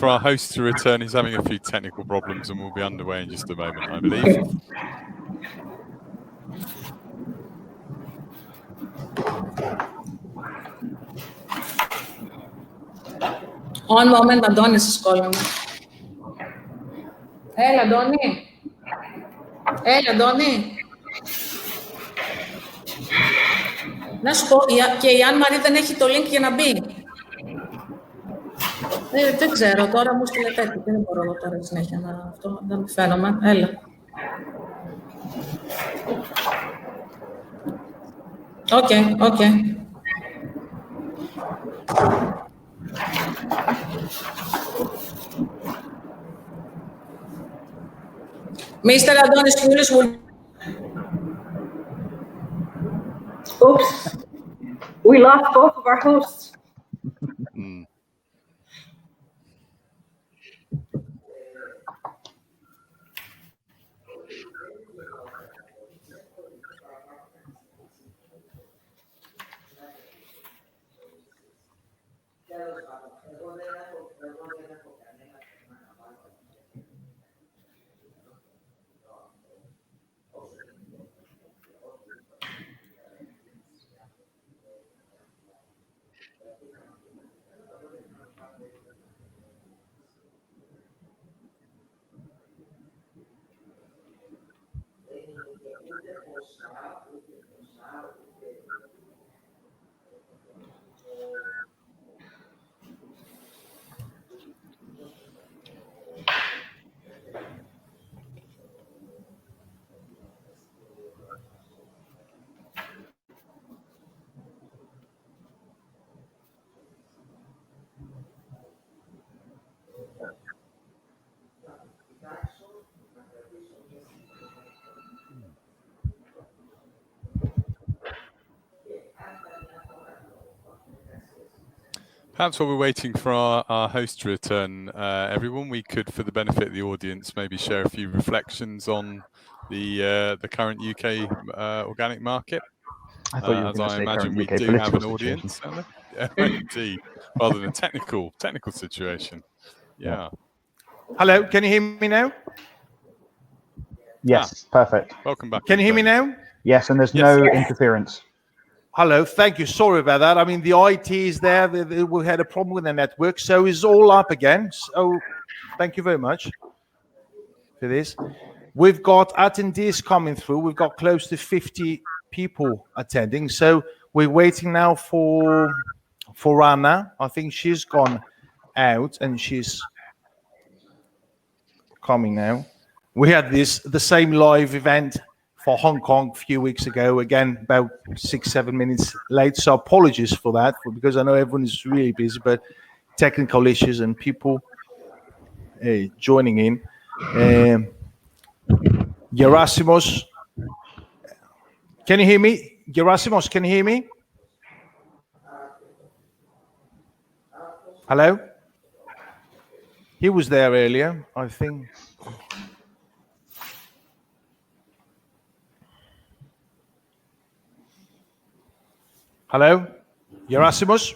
for our host to return. He's having a few technical problems and we'll be underway in just a moment, I believe. One moment, Αντώνης is calling me. Έλα, Αντώνη. Έλα, Αντώνη. Να σου πω, και η Αν Μαρή δεν έχει το link για να μπει. Δεν ξέρω, τώρα μου στείλε τέτοιο. Δεν μπορώ τώρα συνέχεια να αυτό, δεν μου φαίνομαι. Έλα. Οκ. Mr. Adonis Julius will... Oops. We lost both of our hosts. Perhaps while we're waiting for our host to return, everyone, we could, for the benefit of the audience, maybe share a few reflections on the current UK organic market. I thought you were as going to I say imagine we current UK do have an political audience, indeed, rather than a technical situation. Yeah. Hello, can you hear me now? Yes, perfect. Welcome back. Can you hear me now? Yes, and there's no interference. Hello, thank you. Sorry about that. I mean, the IT is there. We had a problem with the network, so it's all up again. So thank you very much for this. We've got attendees coming through. We've got close to 50 people attending. So we're waiting now for Anna. I think she's gone out and she's coming now. We had the same live event for Hong Kong a few weeks ago, again, about 6-7 minutes late. So apologies for that, because I know everyone is really busy, but technical issues and people joining in. Gerasimos, can you hear me? Gerasimos, can you hear me? Hello? He was there earlier, I think. Hello? Gerasimos?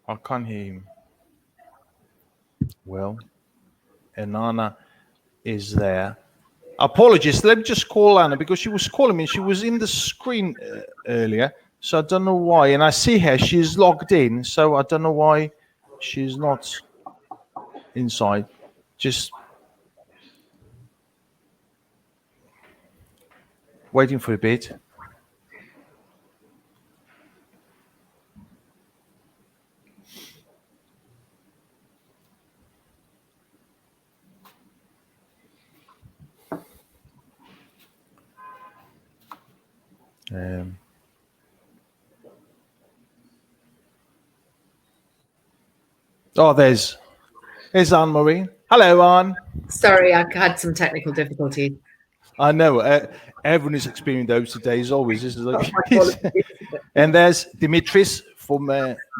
I can't hear him. Well, and Anna is there. Apologies, let me just call Anna, because she was calling me. She was in the screen earlier, so I don't know why. And I see her, she's logged in, so I don't know why she's not inside. Just waiting for a bit. There's Anne-Marie. Hello, Anne. Sorry, I had some technical difficulties. I know. Everyone is experiencing those today, as always. And there's Dimitris from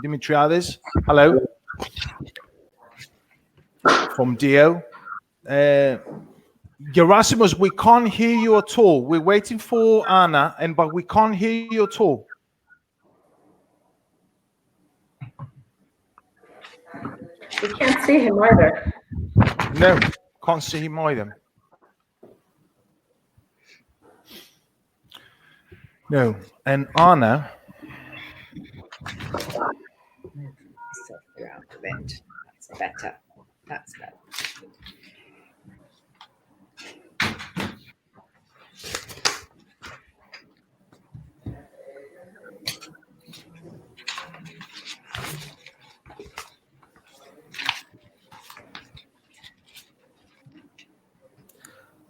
Dimitriades. Hello. From Dio. Gerasimus, we can't hear you at all. We're waiting for Anna, but we can't hear you at all. We can't see him either. No, can't see him either. No, and Anna. Around a bit. That's better. That's better.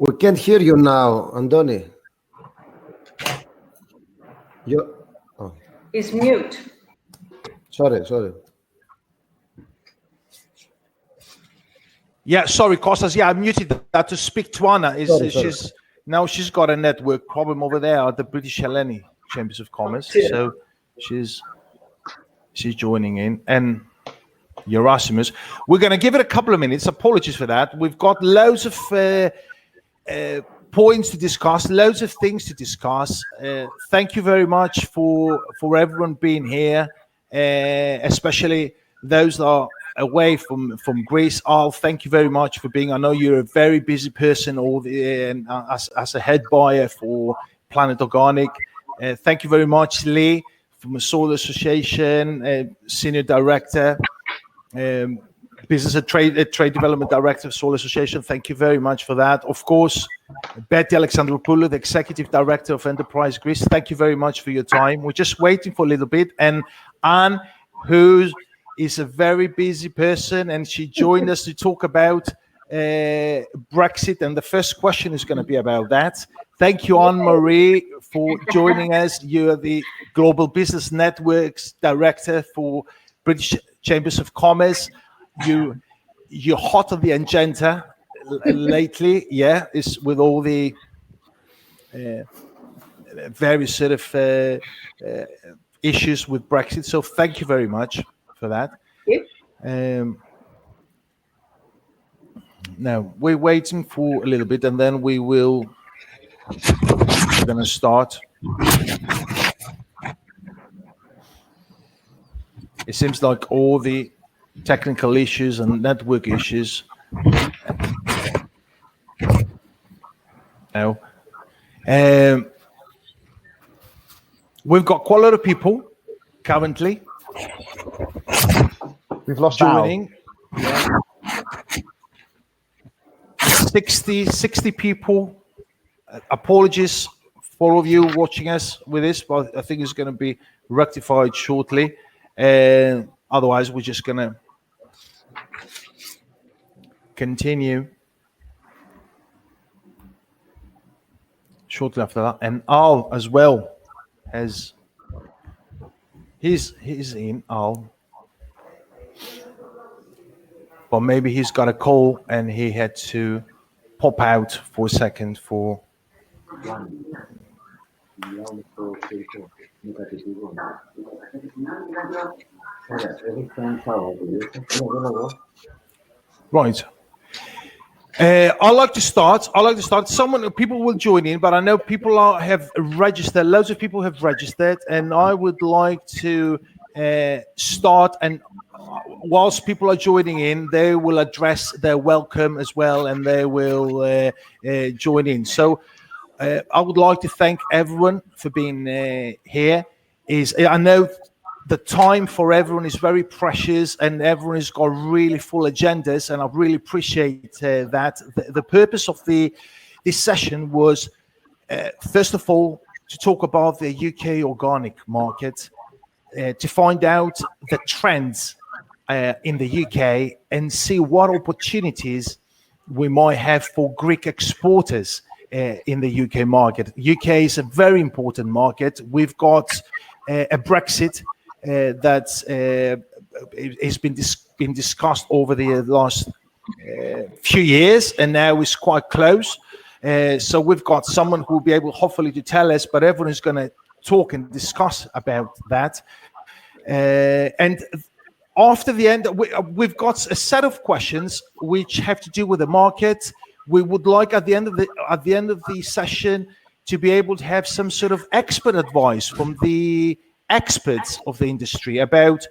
We can't hear you now, Andoni. Oh, He's mute. sorry. Yeah, sorry, Kostas. Yeah, I muted that to speak to Anna. Sorry. She's got a network problem over there at the British Hellenic Chambers of Commerce. So she's joining in. And Gerasimus, we're going to give it a couple of minutes. Apologies for that. We've got loads of points to discuss, loads of things to discuss. Thank you very much for everyone being here, especially those that are away from Greece. Al, thank you very much for being. I know you're a very busy person, as a head buyer for Planet Organic. Thank you very much, Lee, from the Soil Association, Senior Director, Business and Trade Development Director of Soil Association. Thank you very much for that. Of course, Betty Alexandropoulou, the Executive Director of Enterprise Greece. Thank you very much for your time. We're just waiting for a little bit. And Anne, who is a very busy person, and she joined us to talk about Brexit. And the first question is going to be about that. Thank you, Anne-Marie, for joining us. You are the Global Business Networks Director for British Chambers of Commerce. You're hot on the agenda lately, yeah, is with all the various sort of issues with Brexit. So thank you very much for that. Now we're waiting for a little bit, and then we're going to start. It seems like all the technical issues and network issues now. We've got quite a lot of people currently. We've lost joining. 60 people. Apologies for all of you watching us with this, but I think it's going to be rectified shortly. Otherwise, we're just going to continue shortly after that. And Al as well has he's in Al, but maybe he's got a call and he had to pop out for a second for. Right. I'd like to start. People will join in, but I know people have registered. Loads of people have registered, and I would like to start. And whilst people are joining in, they will address their welcome as well, and they will join in. So I would like to thank everyone for being here. I know the time for everyone is very precious, and everyone has got really full agendas, and I really appreciate that. The purpose of this session was, first of all, to talk about the UK organic market, to find out the trends in the UK and see what opportunities we might have for Greek exporters in the UK market. UK is a very important market. We've got a Brexit that has been discussed over the last few years, and now is quite close. So we've got someone who will be able, hopefully, to tell us, but everyone is going to talk and discuss about that. And after the end, we've got a set of questions which have to do with the market, we would like at the end of the session to be able to have some sort of expert advice from the experts of the industry about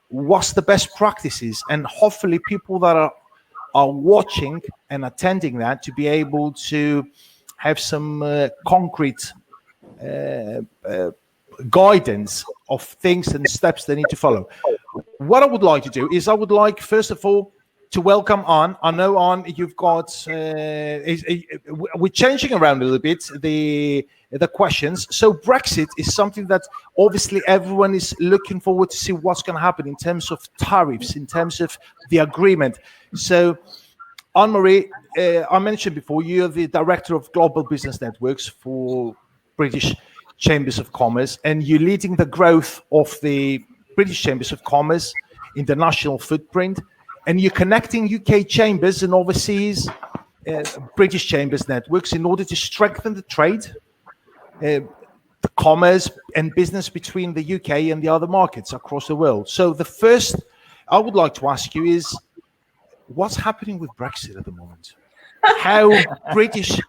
what's the best practices, and hopefully people that are watching and attending that to be able to have some concrete guidance of things and steps they need to follow. What I would like to do is I would like, first of all, to welcome Anne. I know, Anne, you've got, we're changing around a little bit the questions. So Brexit is something that obviously everyone is looking forward to see what's going to happen in terms of tariffs, in terms of the agreement. So Anne-Marie, I mentioned before, you're the Director of Global Business Networks for British Chambers of Commerce, and you're leading the growth of the British Chambers of Commerce international footprint, and you're connecting UK chambers and overseas British Chambers networks in order to strengthen the trade, the commerce and business between the UK and the other markets across the world. So the first I would like to ask you is, what's happening with Brexit at the moment? How British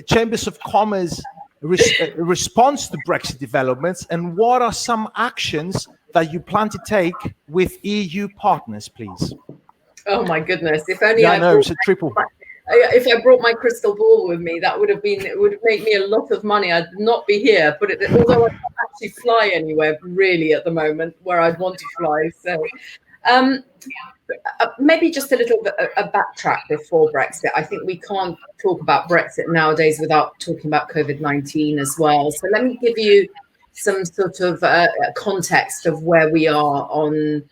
Chambers of Commerce responds to Brexit developments, and what are some actions that you plan to take with EU partners, please? Oh my goodness! If only it's a triple. If I brought my crystal ball with me, that would have been, it would make me a lot of money. I'd not be here. But although I can't actually fly anywhere really at the moment where I'd want to fly, so. Maybe just a little bit a backtrack before Brexit. I think we can't talk about Brexit nowadays without talking about COVID-19 as well. So let me give you some sort of context of where we are on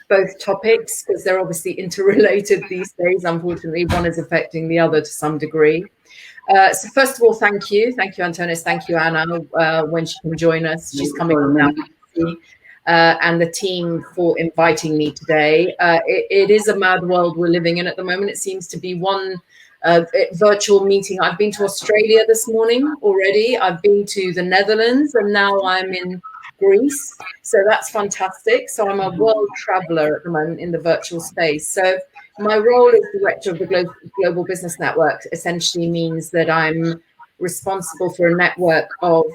both topics, because they're obviously interrelated these days. Unfortunately, one is affecting the other to some degree. So first of all, thank you, Antonis, thank you, Anna, when she can join us. She's coming now. And the team for inviting me today. It is a mad world we're living in at the moment. It seems to be one virtual meeting. I've been to Australia this morning already. I've been to the Netherlands, and now I'm in Greece. So that's fantastic. So I'm a world traveler at the moment in the virtual space. So my role as director of the Global Business Network essentially means that I'm responsible for a network of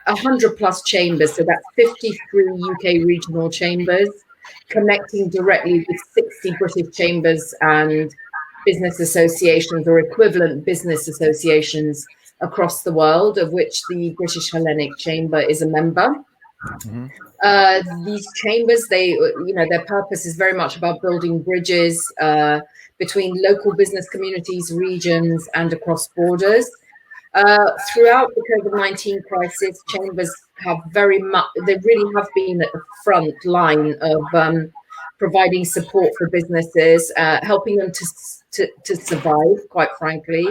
100 plus chambers, so that's 53 UK regional chambers, connecting directly with 60 British chambers and business associations or equivalent business associations across the world, of which the British Hellenic Chamber is a member. Mm-hmm. These chambers, their purpose is very much about building bridges between local business communities, regions, and across borders. Throughout the COVID-19 crisis, chambers have they really have been at the front line of providing support for businesses, helping them to survive, quite frankly.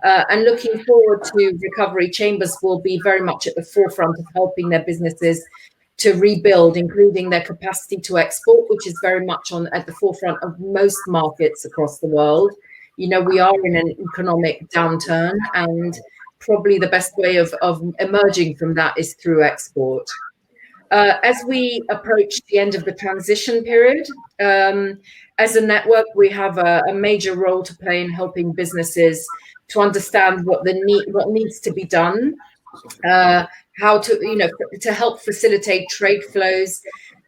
And looking forward to recovery, chambers will be very much at the forefront of helping their businesses to rebuild, including their capacity to export, which is very much at the forefront of most markets across the world. You know, we are in an economic downturn, and probably the best way of emerging from that is through export. As we approach the end of the transition period, as a network, we have a major role to play in helping businesses to understand what needs to be done, how to help facilitate trade flows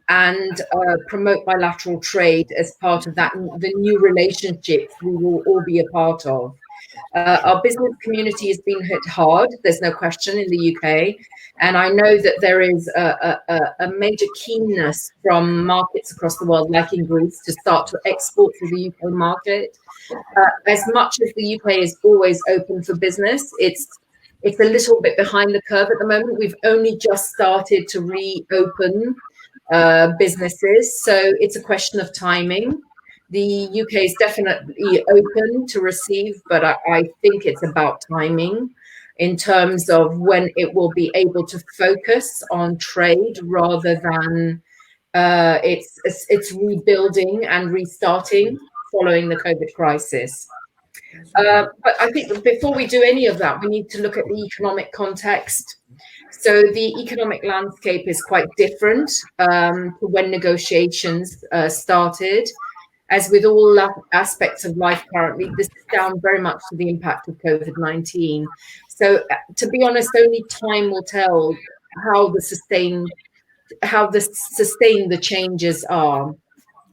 and promote bilateral trade as part of the new relationships we will all be a part of. Our business community has been hit hard, there's no question, in the UK. And I know that there is a major keenness from markets across the world, like in Greece, to start to export to the UK market. As much as the UK is always open for business, it's a little bit behind the curve at the moment. We've only just started to reopen businesses, so it's a question of timing. The UK is definitely open to receive, but I think it's about timing in terms of when it will be able to focus on trade rather than it's rebuilding and restarting following the COVID crisis. But I think before we do any of that, we need to look at the economic context. So the economic landscape is quite different to when negotiations started. as with all aspects of life currently, this is down very much to the impact of COVID-19. So to be honest, only time will tell how sustained the changes are.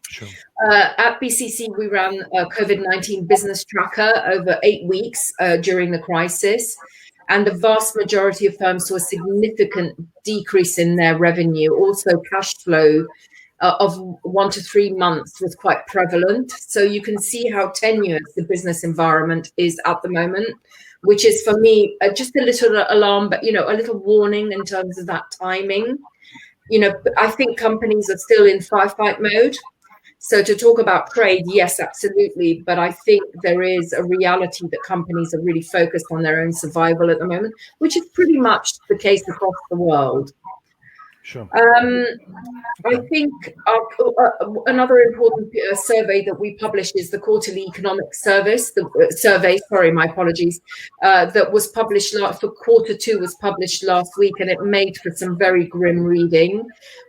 Sure. At BCC, we ran a COVID-19 business tracker over 8 weeks during the crisis, and the vast majority of firms saw a significant decrease in their revenue. Also, cash flow of 1 to 3 months was quite prevalent. So you can see how tenuous the business environment is at the moment, which is for me just a little alarm, but a little warning in terms of that timing. I think companies are still in firefight mode. So to talk about trade, yes, absolutely. But I think there is a reality that companies are really focused on their own survival at the moment, which is pretty much the case across the world. Sure. I think another important survey that we publish is the quarterly economic survey, my apologies, that was published for Q2 was published last week, and it made for some very grim reading.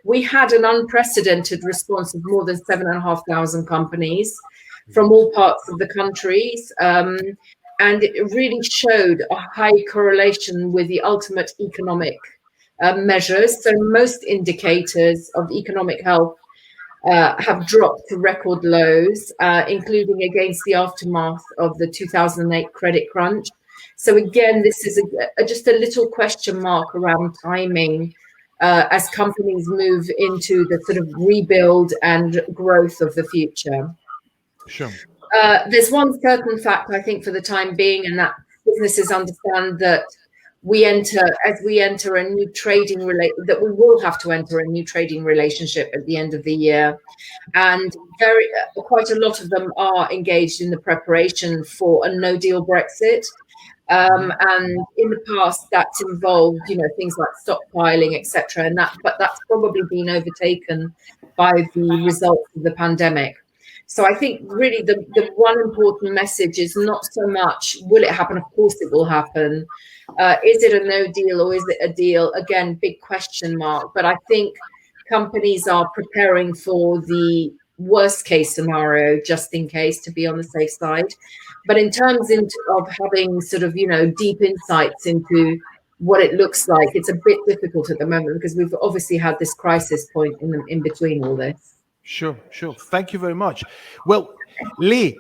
We had an unprecedented response of more than 7,500 companies from all parts of the countries. And it really showed a high correlation with the ultimate economic measures. So most indicators of economic health have dropped to record lows, including against the aftermath of the 2008 credit crunch. So again, this is just a little question mark around timing as companies move into the sort of rebuild and growth of the future. Sure. There's one certain fact, I think, for the time being, and that businesses understand that we enter a new trading that we will have to enter a new trading relationship at the end of the year, and quite a lot of them are engaged in the preparation for a no-deal Brexit. And in the past, that's involved, things like stockpiling, etc. But that's probably been overtaken by the results of the pandemic. So I think really the one important message is not so much will it happen? Of course it will happen. Is it a no deal or is it a deal? Again, big question mark. But I think companies are preparing for the worst case scenario just in case, to be on the safe side. But in terms of having sort of, deep insights into what it looks like, it's a bit difficult at the moment because we've obviously had this crisis point in between all this. Sure. Thank you very much. Well, Lee,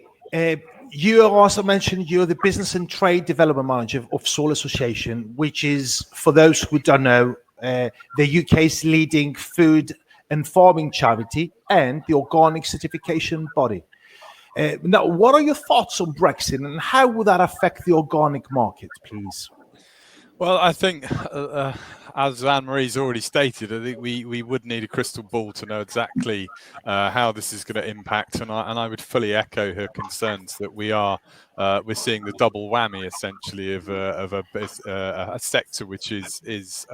you also mentioned you're the Business and Trade Development Manager of Soil Association, which is, for those who don't know, the UK's leading food and farming charity and the organic certification body. Now, what are your thoughts on Brexit and how will that affect the organic market, please? Well, I think, as Anne-Marie's already stated, I think we would need a crystal ball to know exactly how this is going to impact, and I would fully echo her concerns that we're seeing the double whammy essentially of a sector which is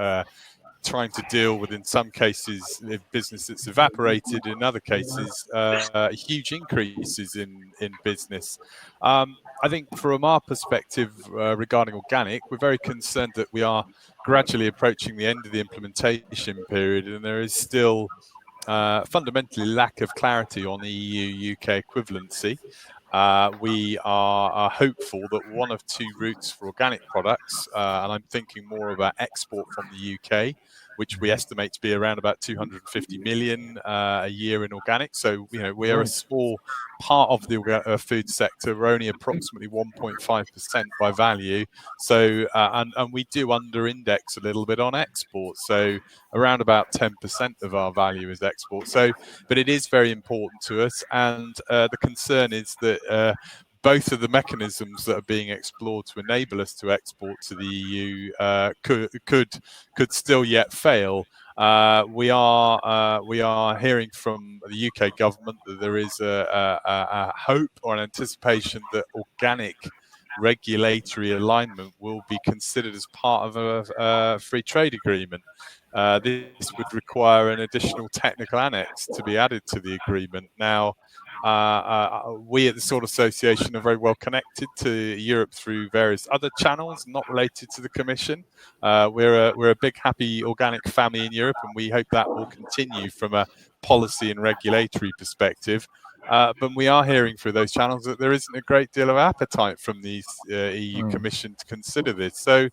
trying to deal with, in some cases, business that's evaporated, in other cases, huge increases in business. I think from our perspective regarding organic, we're very concerned that we are gradually approaching the end of the implementation period, and there is still fundamentally lack of clarity on EU-UK equivalency. We are hopeful that one of two routes for organic products, and I'm thinking more about export from the UK, which we estimate to be around about 250 million a year in organic. So, we are a small part of the food sector. We're only approximately 1.5% by value. So, and we do under-index a little bit on export. So around about 10% of our value is export. So, but it is very important to us. And the concern is that both of the mechanisms that are being explored to enable us to export to the EU could still yet fail. We are hearing from the UK government that there is a hope or an anticipation that organic regulatory alignment will be considered as part of a free trade agreement. This would require an additional technical annex to be added to the agreement. Now, we at the Soil Association are very well connected to Europe through various other channels not related to the Commission. We're a big happy organic family in Europe, and we hope that will continue from a policy and regulatory perspective. but we are hearing through those channels that there isn't a great deal of appetite from the EU Commission to consider this. So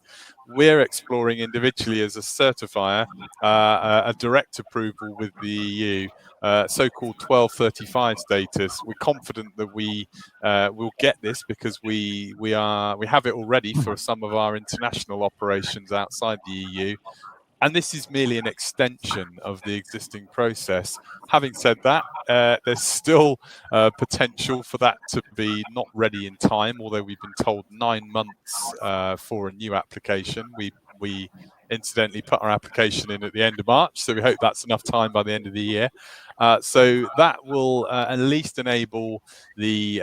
we're exploring individually as a certifier a direct approval with the EU, so-called 1235 status. We're confident that we will get this because we have it already for some of our international operations outside the EU. And this is merely an extension of the existing process. Having said that, there's still potential for that to be not ready in time, although we've been told 9 months for a new application. We incidentally put our application in at the end of March, so we hope that's enough time by the end of the year. So that will at least enable the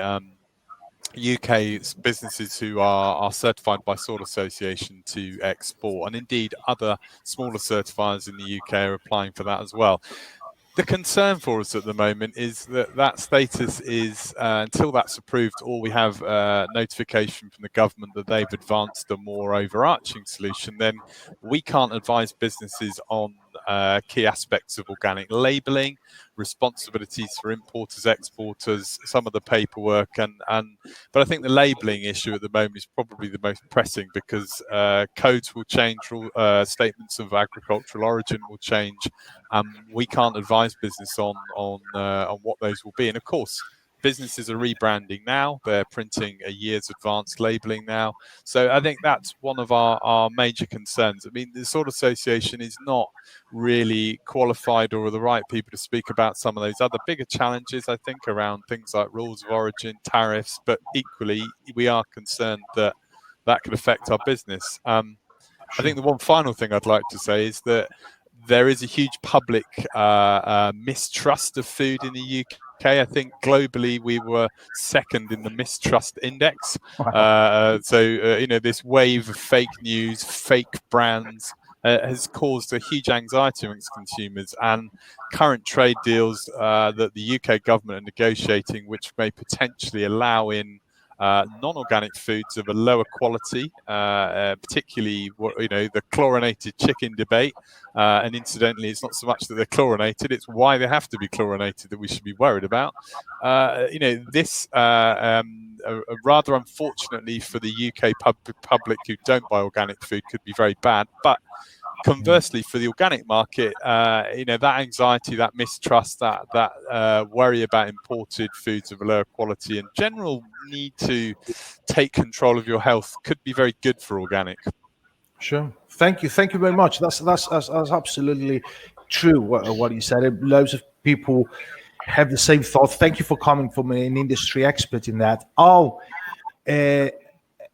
UK businesses who are certified by Sword Association to export, and indeed other smaller certifiers in the UK are applying for that as well. The concern for us at the moment is that status is, until that's approved, or we have notification from the government that they've advanced a more overarching solution, then we can't advise businesses on key aspects of organic labelling, responsibilities for importers, exporters, some of the paperwork, but I think the labelling issue at the moment is probably the most pressing because codes will change, statements of agricultural origin will change. We can't advise business on what those will be, and of course businesses are rebranding now. They're printing a year's advanced labelling now. So I think that's one of our major concerns. I mean, the Sword Association is not really qualified or the right people to speak about some of those other bigger challenges, I think, around things like rules of origin, tariffs, but equally we are concerned that could affect our business. I think the one final thing I'd like to say is that there is a huge public mistrust of food in the UK. I think globally we were second in the mistrust index. This wave of fake news, fake brands has caused a huge anxiety amongst consumers, and current trade deals that the UK government are negotiating, which may potentially allow in non-organic foods of a lower quality, particularly the chlorinated chicken debate. And incidentally, it's not so much that they're chlorinated; it's why they have to be chlorinated that we should be worried about. This rather unfortunately for the UK public who don't buy organic food could be very bad, but conversely, for the organic market, that anxiety, that mistrust, that worry about imported foods of a lower quality and general need to take control of your health could be very good for organic. Sure. Thank you very much. That's absolutely true what you said. Loads of people have the same thought. Thank you for coming from an industry expert in that.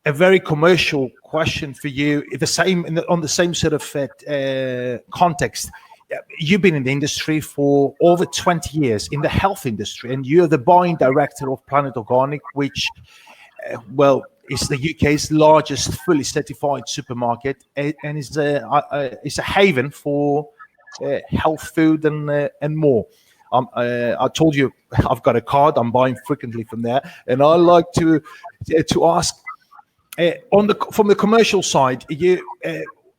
A very commercial question for you, on the same sort of context. You've been in the industry for over 20 years in the health industry, and you're the buying director of Planet Organic, which, is the UK's largest fully certified supermarket, and is a haven for health food and more. I told you I've got a card. I'm buying frequently from there, and I like to ask. From the commercial side,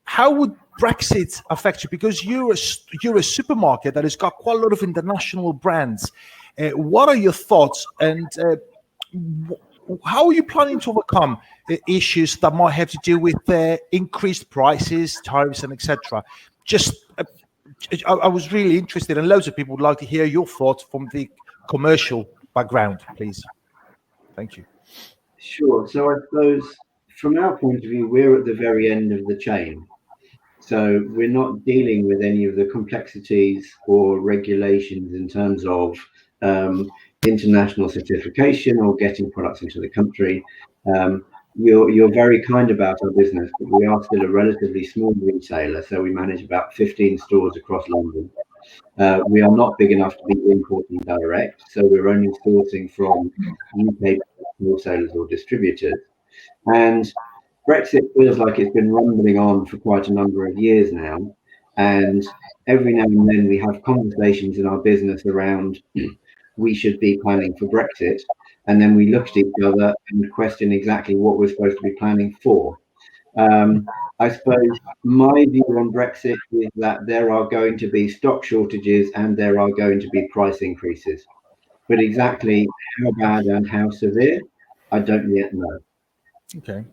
how would Brexit affect you? Because you're a supermarket that has got quite a lot of international brands. What are your thoughts, and how are you planning to overcome issues that might have to do with increased prices, tariffs, and etc.? I was really interested, and loads of people would like to hear your thoughts from the commercial background, please. Thank you. Sure. So I suppose from our point of view, we're at the very end of the chain. So we're not dealing with any of the complexities or regulations in terms of international certification or getting products into the country. You're very kind about our business, but we are still a relatively small retailer. So we manage about 15 stores across London. We are not big enough to be importing direct, so we're only sourcing from UK wholesalers or distributors. And Brexit feels like it's been rumbling on for quite a number of years now. And every now and then we have conversations in our business around we should be planning for Brexit. And then we look at each other and question exactly what we're supposed to be planning for. I suppose my view on Brexit is that there are going to be stock shortages and there are going to be price increases. But exactly how bad and how severe, I don't yet know. Okay.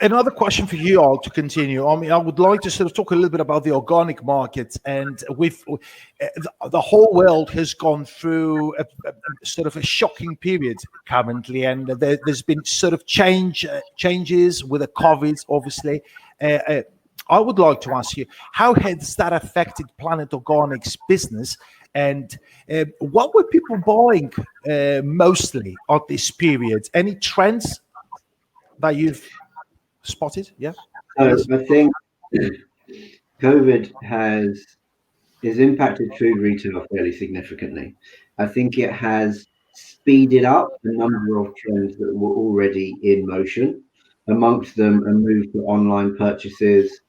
Another question for you all to continue. I mean, I would like to sort of talk a little bit about the organic market, and with the whole world has gone through a sort of a shocking period currently, and there's been sort of changes with the COVID, obviously. I would like to ask you, how has that affected Planet Organic's business, and what were people buying mostly at this period? Any trends that you've spotted? Yeah. So I think COVID has impacted food retail fairly significantly. I think it has speeded up a number of trends that were already in motion. Amongst them, a move to online purchases,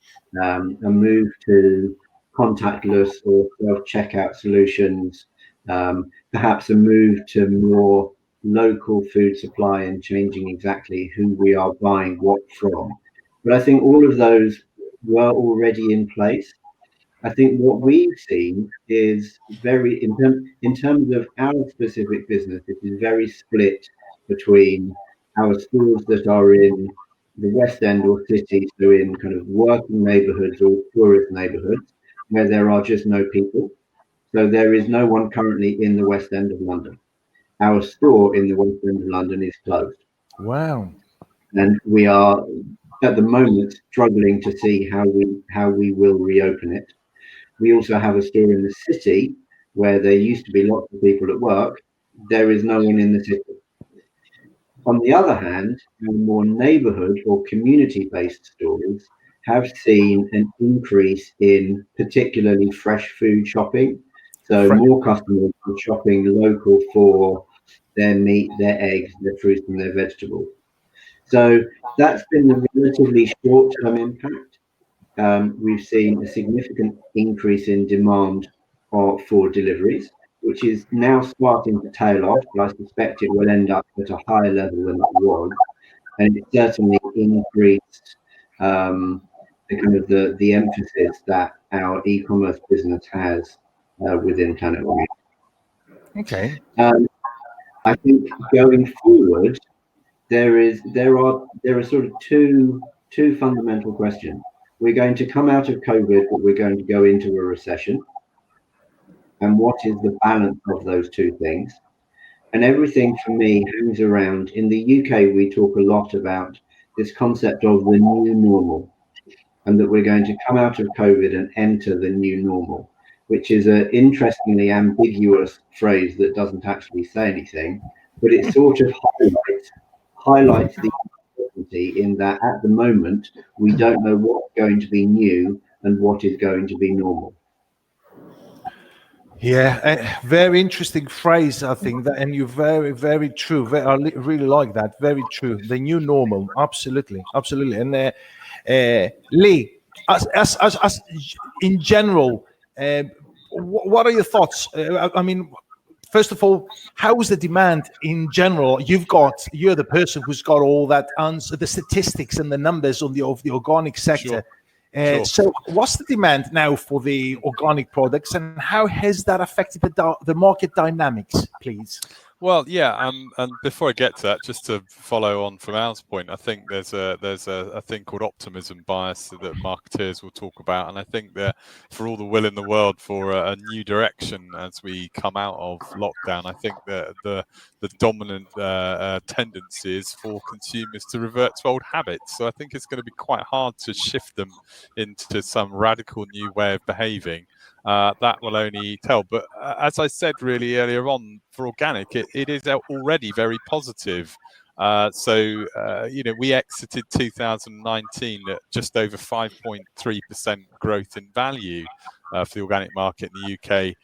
a move to contactless or self-checkout solutions, perhaps a move to more local food supply and changing exactly who we are buying what from. But I think all of those were already in place. I think what we've seen is very, in terms of our specific business, it is very split between our stores that are in the West End or city, so in kind of working neighbourhoods or tourist neighbourhoods, where there are just no people. So there is no one currently in the West End of London. Our store in the West End of London is closed. Wow. And we are at the moment struggling to see how we will reopen it. We also have a store in the city where there used to be lots of people at work. There is no one in the city. On the other hand, more neighborhood or community-based stores have seen an increase in particularly fresh food shopping. So more customers are shopping local for their meat, their eggs, their fruits and their vegetables. So that's been the relatively short-term impact. We've seen a significant increase in demand for deliveries, which is now starting to tail off, but I suspect it will end up at a higher level than it was. And it certainly increased the emphasis that our e-commerce business has within Planet Organic. Okay. I think going forward, there are sort of two fundamental questions. We're going to come out of COVID, but we're going to go into a recession. And what is the balance of those two things? And everything for me hangs around. In the UK, we talk a lot about this concept of the new normal, and that we're going to come out of COVID and enter the new normal, which is an interestingly ambiguous phrase that doesn't actually say anything, but it sort of highlights the uncertainty in that at the moment, we don't know what's going to be new and what is going to be normal. Yeah, very interesting phrase, I think, that, and you're very, very true. I really like that. Very true. The new normal. Absolutely. And Lee, as in general, what are your thoughts? I mean, first of all, how is the demand in general? You're the person who's got all that answer, the statistics and the numbers of the organic sector. Sure. So what's the demand now for the organic products, and how has that affected the market dynamics, please? Well, yeah, and before I get to that, just to follow on from Al's point, I think there's a thing called optimism bias that marketeers will talk about, and I think that for all the will in the world for a new direction as we come out of lockdown, I think that the dominant tendency is for consumers to revert to old habits. So I think it's going to be quite hard to shift them into some radical new way of behaving. That will only tell. But as I said really earlier on, for organic, it is already very positive. We exited 2019 at just over 5.3% growth in value for the organic market in the UK.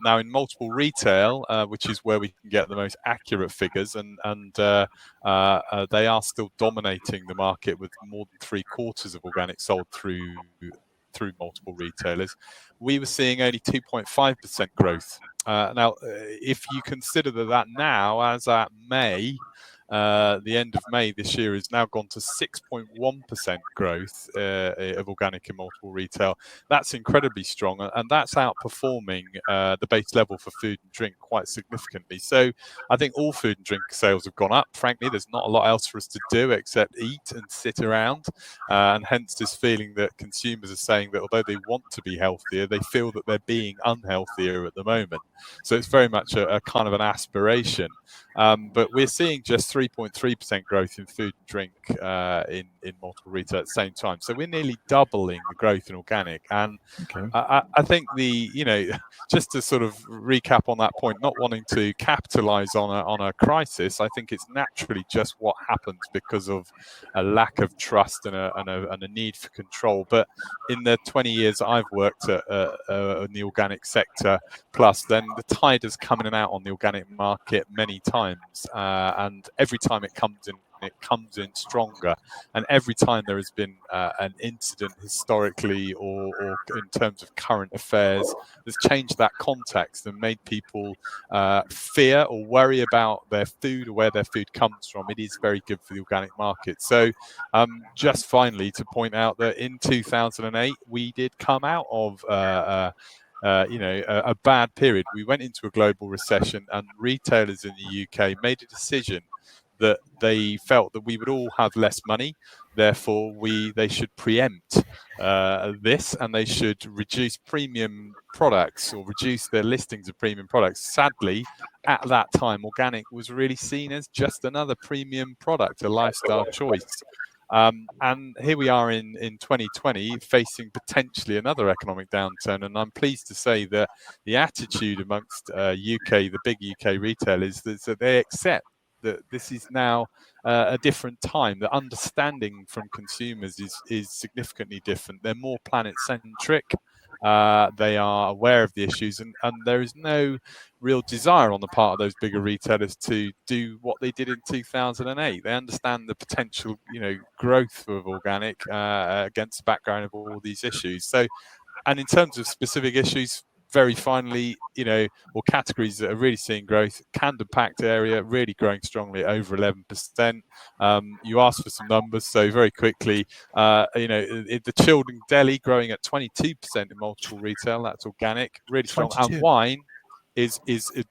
Now in multiple retail, which is where we can get the most accurate figures, and they are still dominating the market with more than 3/4 of organic sold through multiple retailers. We were seeing only 2.5% growth. Now, if you consider that now, as at May, the end of May this year has now gone to 6.1% growth of organic in multiple retail. That's incredibly strong, and that's outperforming the base level for food and drink quite significantly. So I think all food and drink sales have gone up. Frankly, there's not a lot else for us to do except eat and sit around, and hence this feeling that consumers are saying that although they want to be healthier, they feel that they're being unhealthier at the moment. So it's very much a kind of an aspiration. But we're seeing just 3.3% growth in food and drink in multiple retail at the same time. So we're nearly doubling the growth in organic. And I think just to sort of recap on that point, not wanting to capitalize on a crisis, I think it's naturally just what happens because of a lack of trust and a need for control. But in the 20 years I've worked in the organic sector, plus then the tide has come in and out on the organic market many times, and every time it comes in stronger, and every time there has been an incident historically or in terms of current affairs that's changed that context and made people fear or worry about their food or where their food comes from. It is very good for the organic market. So just finally to point out that in 2008 we did come out of a bad period. We went into a global recession, and retailers in the UK made a decision that they felt that we would all have less money. Therefore, they should preempt this, and they should reduce premium products or reduce their listings of premium products. Sadly, at that time, organic was really seen as just another premium product, a lifestyle choice. And here we are in 2020 facing potentially another economic downturn, and I'm pleased to say that the attitude amongst the big UK retailers is that they accept that this is now a different time. The understanding from consumers is significantly different. They're more planet-centric. They are aware of the issues, and there is no real desire on the part of those bigger retailers to do what they did in 2008. They understand the potential, growth of organic against the background of all these issues. So, and in terms of specific issues, very finally, or categories that are really seeing growth, canned and packed area really growing strongly, over 11%. You asked for some numbers, so very quickly, the chilled and deli growing at 22% in multiple retail. That's organic, really strong. 22. And wine is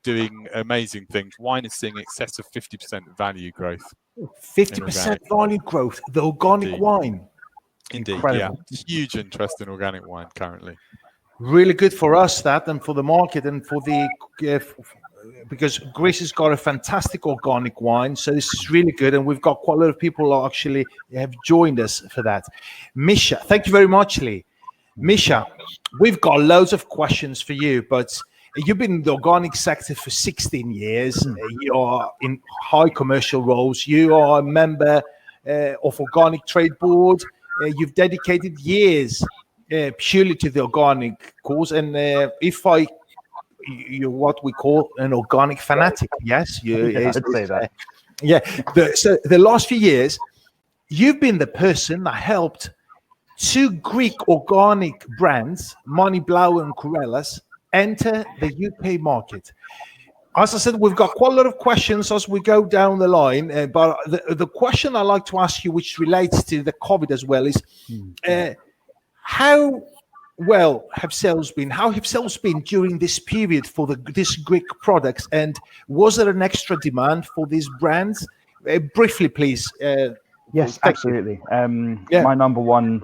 doing amazing things. Wine is seeing excess of 50% value growth. 50% value growth. The organic Indeed. Wine. Indeed, Incredible. Yeah. Huge interest in organic wine currently. Really good for us, that, and for the market, and for because Greece has got a fantastic organic wine, so this is really good, and we've got quite a lot of people who actually have joined us for that. Misha, thank you very much, Lee. Misha, we've got loads of questions for you, but you've been in the organic sector for 16 years. You are in high commercial roles. You are a member of Organic Trade Board. You've dedicated years purely to the organic cause, and you're what we call an organic fanatic. Yes, I'd say that. So the last few years, you've been the person that helped 2 Greek organic brands, Mani Blau and Kurellas, enter the UK market. As I said, we've got quite a lot of questions as we go down the line, but the question I like to ask you, which relates to the COVID as well, is how well have sales been? How have sales been during this period for these Greek products? And was there an extra demand for these brands? Briefly, please. Yes, absolutely. My number one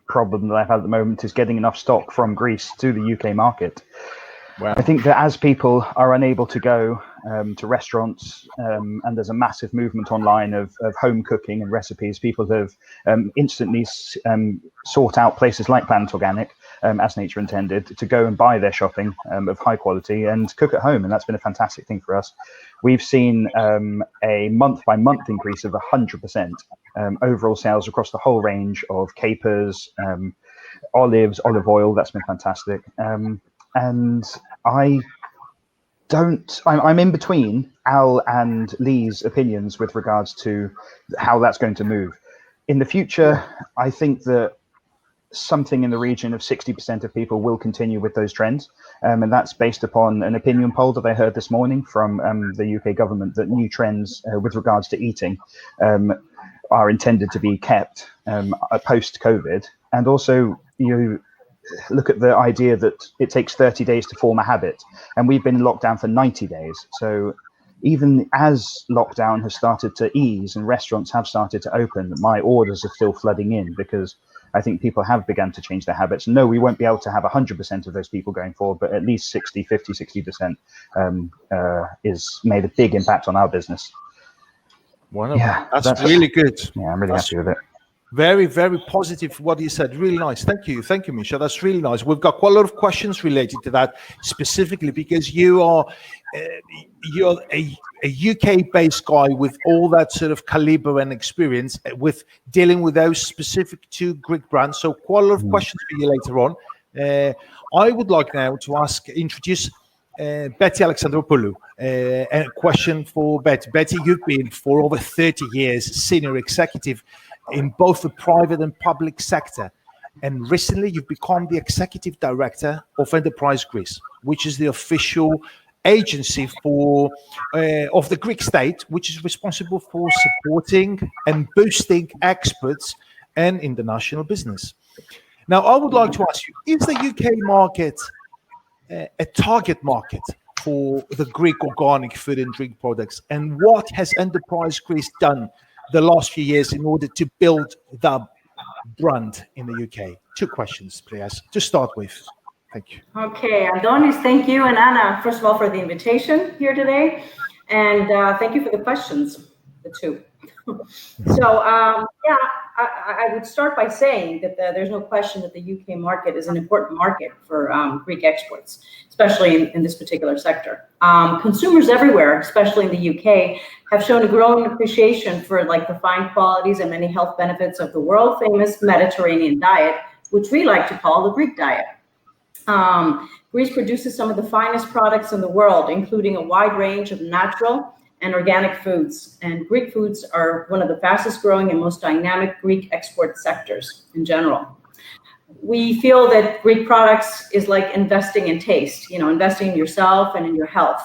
problem that I have at the moment is getting enough stock from Greece to the UK market. Wow. I think that as people are unable to go to restaurants, and there's a massive movement online of home cooking and recipes, people have instantly sought out places like Planet Organic, as nature intended, to go and buy their shopping of high quality and cook at home. And that's been a fantastic thing for us. We've seen a month-by-month increase of 100% overall sales across the whole range of capers, olives, olive oil. That's been fantastic. And I'm in between Al and Lee's opinions with regards to how that's going to move. In the future, I think that something in the region of 60% of people will continue with those trends. And that's based upon an opinion poll that I heard this morning from the UK government, that new trends with regards to eating are intended to be kept post-COVID. And also, you look at the idea that it takes 30 days to form a habit, and we've been in lockdown for 90 days. So even as lockdown has started to ease and restaurants have started to open, my orders are still flooding in, because I think people have begun to change their habits. No, we won't be able to have 100% of those people going forward, but at least 60% is made a big impact on our business. Wonderful. Yeah, that's really good. Yeah, I'm really happy with it. Very, very positive what you said. Really nice. Thank you, Misha. That's really nice. We've got quite a lot of questions related to that, specifically because you're a UK-based guy with all that sort of caliber and experience with dealing with those specific to Greek brands. So quite a lot of questions for you later on. I would like now to introduce Betty Alexandropoulou. A question for Betty. Betty, you've been for over 30 years senior executive in both the private and public sector, and recently you've become the executive director of Enterprise Greece, which is the official agency for of the Greek state, which is responsible for supporting and boosting exports and international business. Now, I would like to ask you, is the UK market a target market for the Greek organic food and drink products? And what has Enterprise Greece done the last few years in order to build that brand in the UK? Two questions, please, to start with. Thank you. Okay, Adonis, thank you. And Anna, first of all, for the invitation here today. And thank you for the questions, the two. So, I would start by saying that there's no question that the UK market is an important market for Greek exports, especially in this particular sector. Consumers everywhere, especially in the UK, have shown a growing appreciation for the fine qualities and many health benefits of the world-famous Mediterranean diet, which we like to call the Greek diet. Greece produces some of the finest products in the world, including a wide range of natural and organic foods. And Greek foods are one of the fastest growing and most dynamic Greek export sectors in general. We feel that Greek products is like investing in taste, investing in yourself and in your health.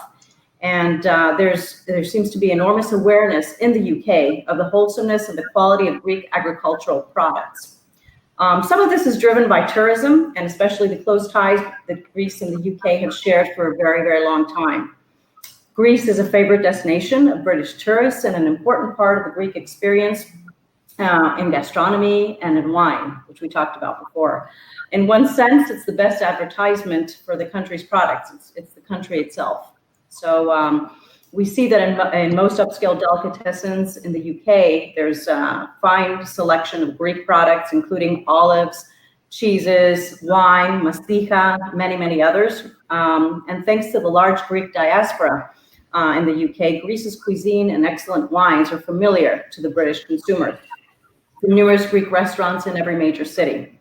And there seems to be enormous awareness in the UK of the wholesomeness and the quality of Greek agricultural products. Some of this is driven by tourism, and especially the close ties that Greece and the UK have shared for a very, very long time. Greece is a favorite destination of British tourists and an important part of the Greek experience in gastronomy and in wine, which we talked about before. In one sense, it's the best advertisement for the country's products. It's the country itself. So we see that in most upscale delicatessens in the UK, there's a fine selection of Greek products, including olives, cheeses, wine, mastika, many, many others. And thanks to the large Greek diaspora in the UK, Greece's cuisine and excellent wines are familiar to the British consumer, from numerous Greek restaurants in every major city.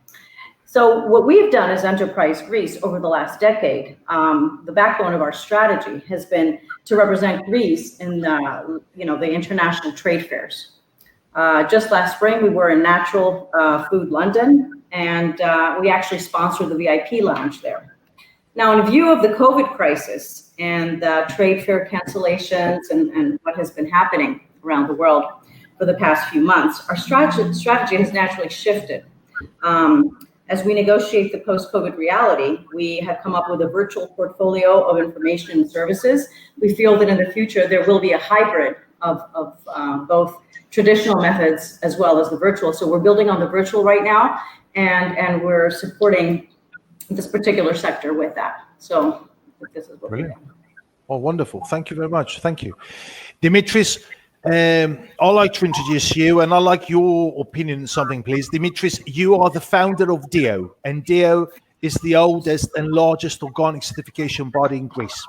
So what we've done as Enterprise Greece over the last decade, the backbone of our strategy has been to represent Greece in the international trade fairs. Just last spring, we were in Natural Food London, and we actually sponsored the VIP lounge there. Now, in view of the COVID crisis and trade fair cancellations and what has been happening around the world for the past few months, our strategy has naturally shifted. As we negotiate the post-COVID reality, we have come up with a virtual portfolio of information and services. We feel that in the future, there will be a hybrid of both traditional methods as well as the virtual. So we're building on the virtual right now, and we're supporting this particular sector with that. So this is what we're doing. Oh, wonderful. Thank you very much. Thank you. Dimitris, I'd like to introduce you, and I'd like your opinion on something, please. Dimitris, you are the founder of DEO, and DEO is the oldest and largest organic certification body in Greece.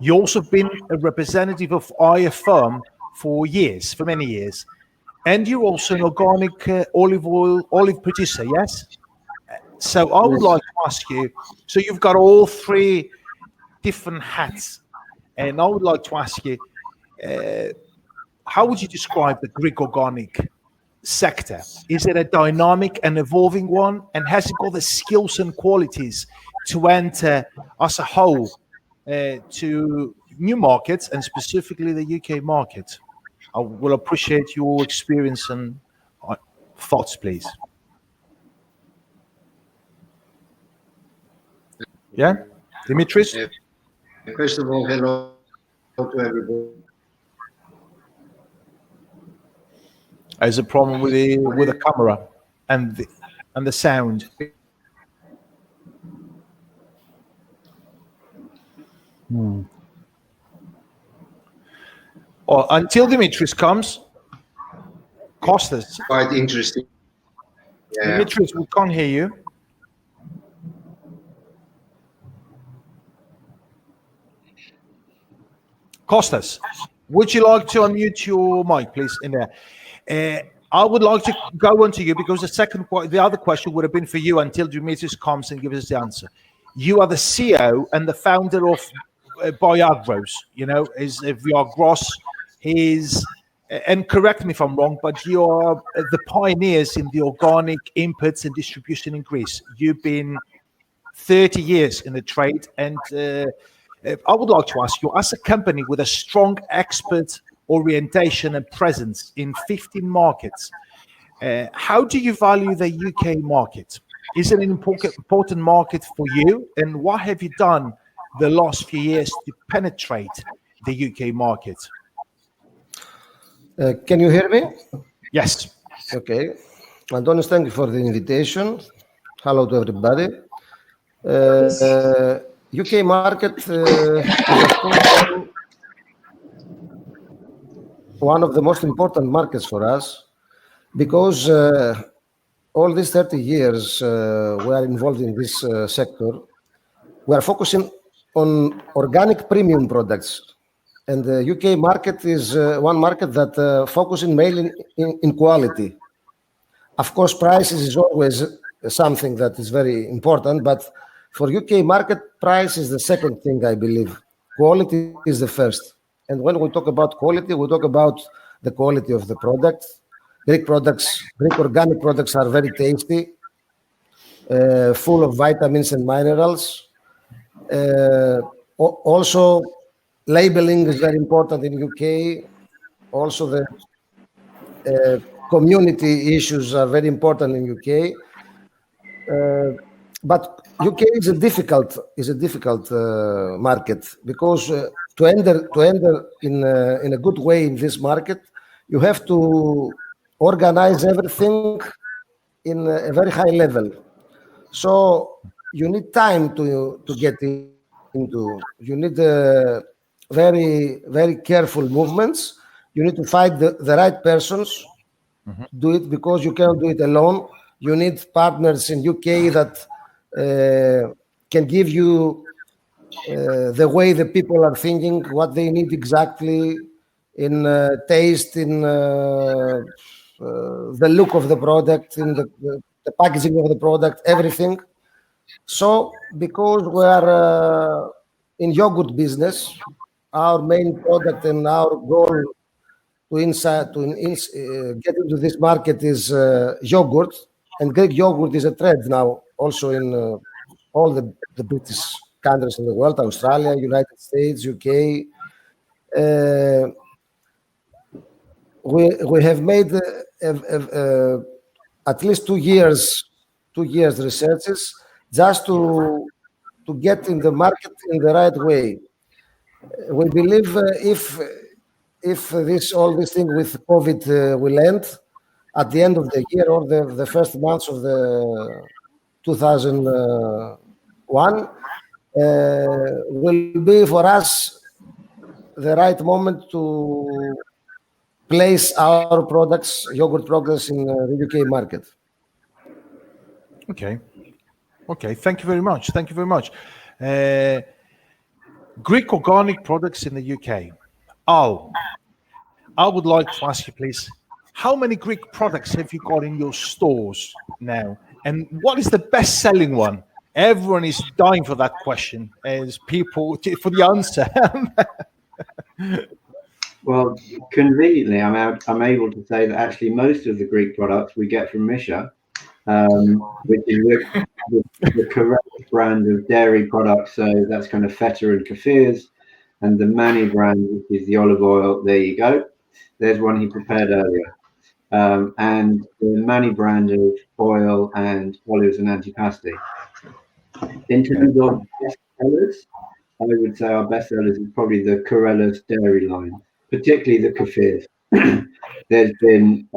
You also been a representative of IFM for many years, and you're also an organic olive producer, yes? So I would like to ask you, so you've got all three different hats, and I would like to ask you, how would you describe the Greek organic sector? Is it a dynamic and evolving one? And has it got the skills and qualities to enter as a whole to new markets, and specifically the UK market? I will appreciate your experience and thoughts, please. Yeah, Dimitris? First of all, hello to everybody. There's a problem with the camera and the sound. Or until Dimitris comes, Costas. Quite interesting. Yeah. Dimitris, we can't hear you. Costas, would you like to unmute your mic, please, in there? I would like to go on to you because the other question would have been for you until Dimitris comes and gives us the answer. You are the CEO and the founder of Biagros, is Viagros. And correct me if I'm wrong, but you are the pioneers in the organic inputs and distribution in Greece. You've been 30 years in the trade, and I would like to ask you, as a company with a strong expert orientation and presence in 15 markets, how do you value the UK market? Is it an important market for you? And what have you done the last few years to penetrate the UK market? Can you hear me? Yes. Okay. Antonis, thank you for the invitation. Hello to everybody. UK market is, of course, one of the most important markets for us because all these 30 years we are involved in this sector. We are focusing on organic premium products. And the UK market is one market that focuses mainly in quality. Of course, prices is always something that is very important, but for UK market, price is the second thing, I believe. Quality is the first. And when we talk about quality, we talk about the quality of the product. Greek organic products are very tasty, full of vitamins and minerals. Also, labeling is very important in UK. Also, the community issues are very important in UK. But UK is a difficult market because to enter in a good way in this market, you have to organize everything in a very high level. So you need time to get into. You need very, very careful movements. You need to find the right persons to do it because you cannot do it alone. You need partners in UK that can give you the way the people are thinking, what they need exactly in taste, in the look of the product, in the packaging of the product, everything. So because we are in yogurt business, our main product and our goal to get into this market is yogurt, and Greek yogurt is a trend now also in all the British countries in the world, Australia, United States, UK. We have made at least 2 years researches just to get in the market in the right way. We believe if all this thing with COVID will end at the end of the year or the first months of the 2001, will be for us the right moment to place our products, yogurt products, in the UK market. Okay. Thank you very much. Greek organic products in the UK. Al, I would like to ask you, please, how many Greek products have you got in your stores now? And what is the best-selling one? Everyone is dying for that question as people for the answer. Well, conveniently, I'm able to say that actually most of the Greek products we get from Misha, which is the correct brand of dairy products. So that's kind of feta and kefirs, and the Mani brand, which is the olive oil. There you go. There's one he prepared earlier. And the Mani brand of oil and olives and antipasti. In terms of best sellers, I would say our best sellers is probably the Corellas dairy line, particularly the kefirs. There's been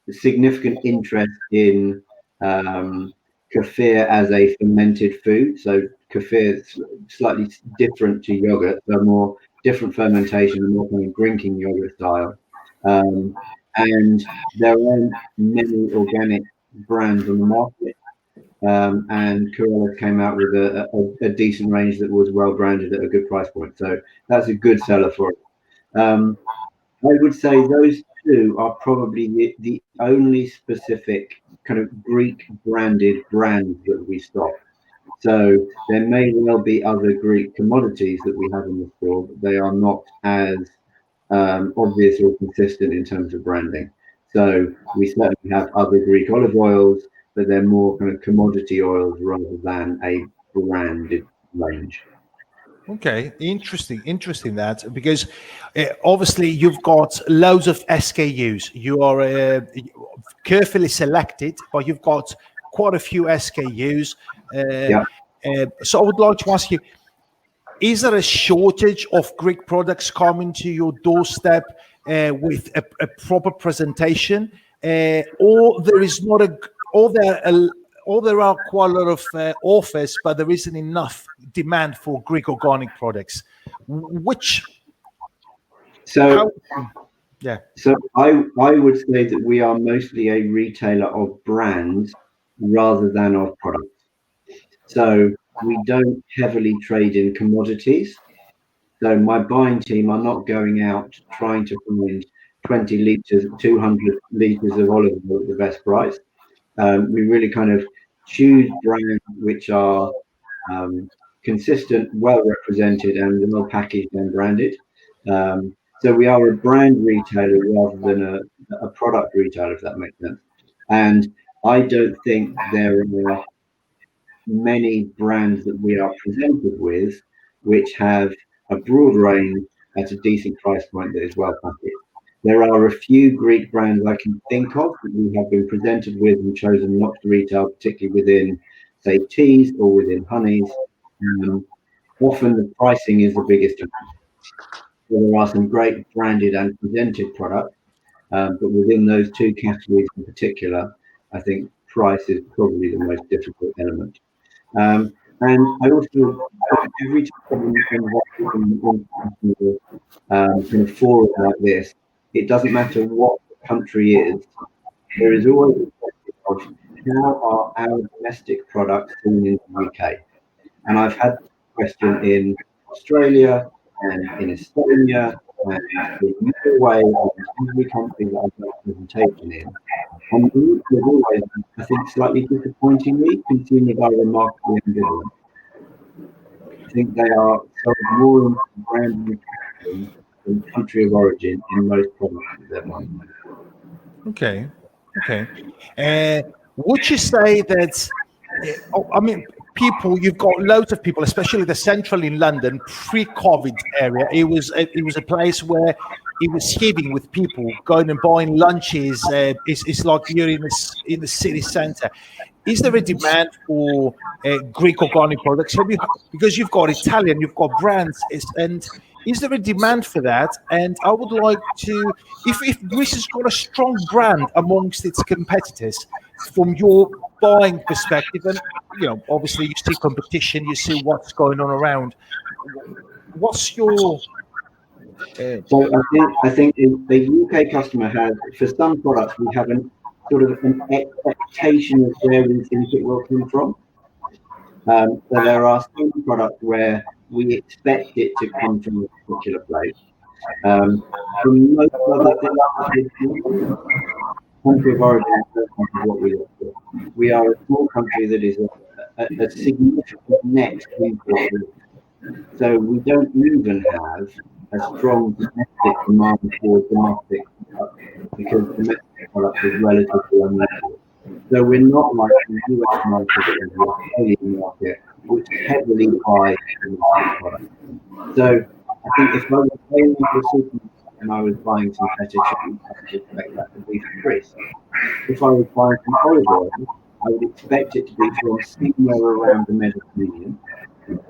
significant interest in kefir as a fermented food. So kefir is slightly different to yogurt, so more different fermentation, more kind of drinking yogurt style. And there aren't many organic brands on the market. And Corella came out with a decent range that was well branded at a good price point. So that's a good seller for it. I would say those two are probably the only specific kind of Greek branded brands that we stock. So there may well be other Greek commodities that we have in the store, but they are not as obvious or consistent in terms of branding. So we certainly have other Greek olive oils, but they're more kind of commodity oils rather than a branded range. Okay, interesting that, because obviously you've got loads of SKUs. You are carefully selected, but you've got quite a few SKUs. So I would like to ask you, is there a shortage of Greek products coming to your doorstep with a proper presentation, or there is not or there are quite a lot of offers, but there isn't enough demand for Greek organic products? So I would say that we are mostly a retailer of brands rather than of products. So we don't heavily trade in commodities. So my buying team are not going out trying to find 20 litres, 200 litres of olive oil at the best price. We really kind of choose brands which are consistent, well represented, and well packaged and branded. So we are a brand retailer rather than a product retailer, if that makes sense. And I don't think there are many brands that we are presented with which have a broad range at a decent price point that is well packaged. There are a few Greek brands I can think of that we have been presented with and chosen not to retail, particularly within, say, teas or within honeys. Often the pricing is the biggest challenge. So there are some great branded and presented products, but within those two categories in particular, I think price is probably the most difficult element. And I also, every time we can kind of forum like this, it doesn't matter what the country is, there is always a question of how are our domestic products seen in the UK? And I've had this question in Australia and in Estonia and in Norway and every country that I've got a presentation in. And there's always, I think, slightly disappointingly, consumers are remarkably ambivalent. I think they are sold more in brand than country of origin in most products that they're buying. Okay. Would you say that, I mean, you've got loads of people, especially the central in London, pre-COVID area. It was a place where it was heaving with people going and buying lunches. It's like you're in the city centre. Is there a demand for Greek organic products? Because you've got Italian, you've got brands, and is there a demand for that? And I would like to, if Greece has got a strong brand amongst its competitors, from your buying perspective, and obviously you see competition, you see what's going on around. What's your? So I think the UK customer has, for some products, we have an expectation of where we think it will come from. So there are some products where we expect it to come from a particular place. For most other things, country of origin is what we look for. We are a small country that is a significant net import. So we don't even have a strong domestic demand for domestic products, because domestic products is relatively unusual. So we're not like the US market or the Australian market, which heavily buys domestic products. So I think if I was going into a supermarket and I was buying some feta cheese, I would expect that to be from Greece. If I was buying some olive oil, I would expect it to be from somewhere around the Mediterranean.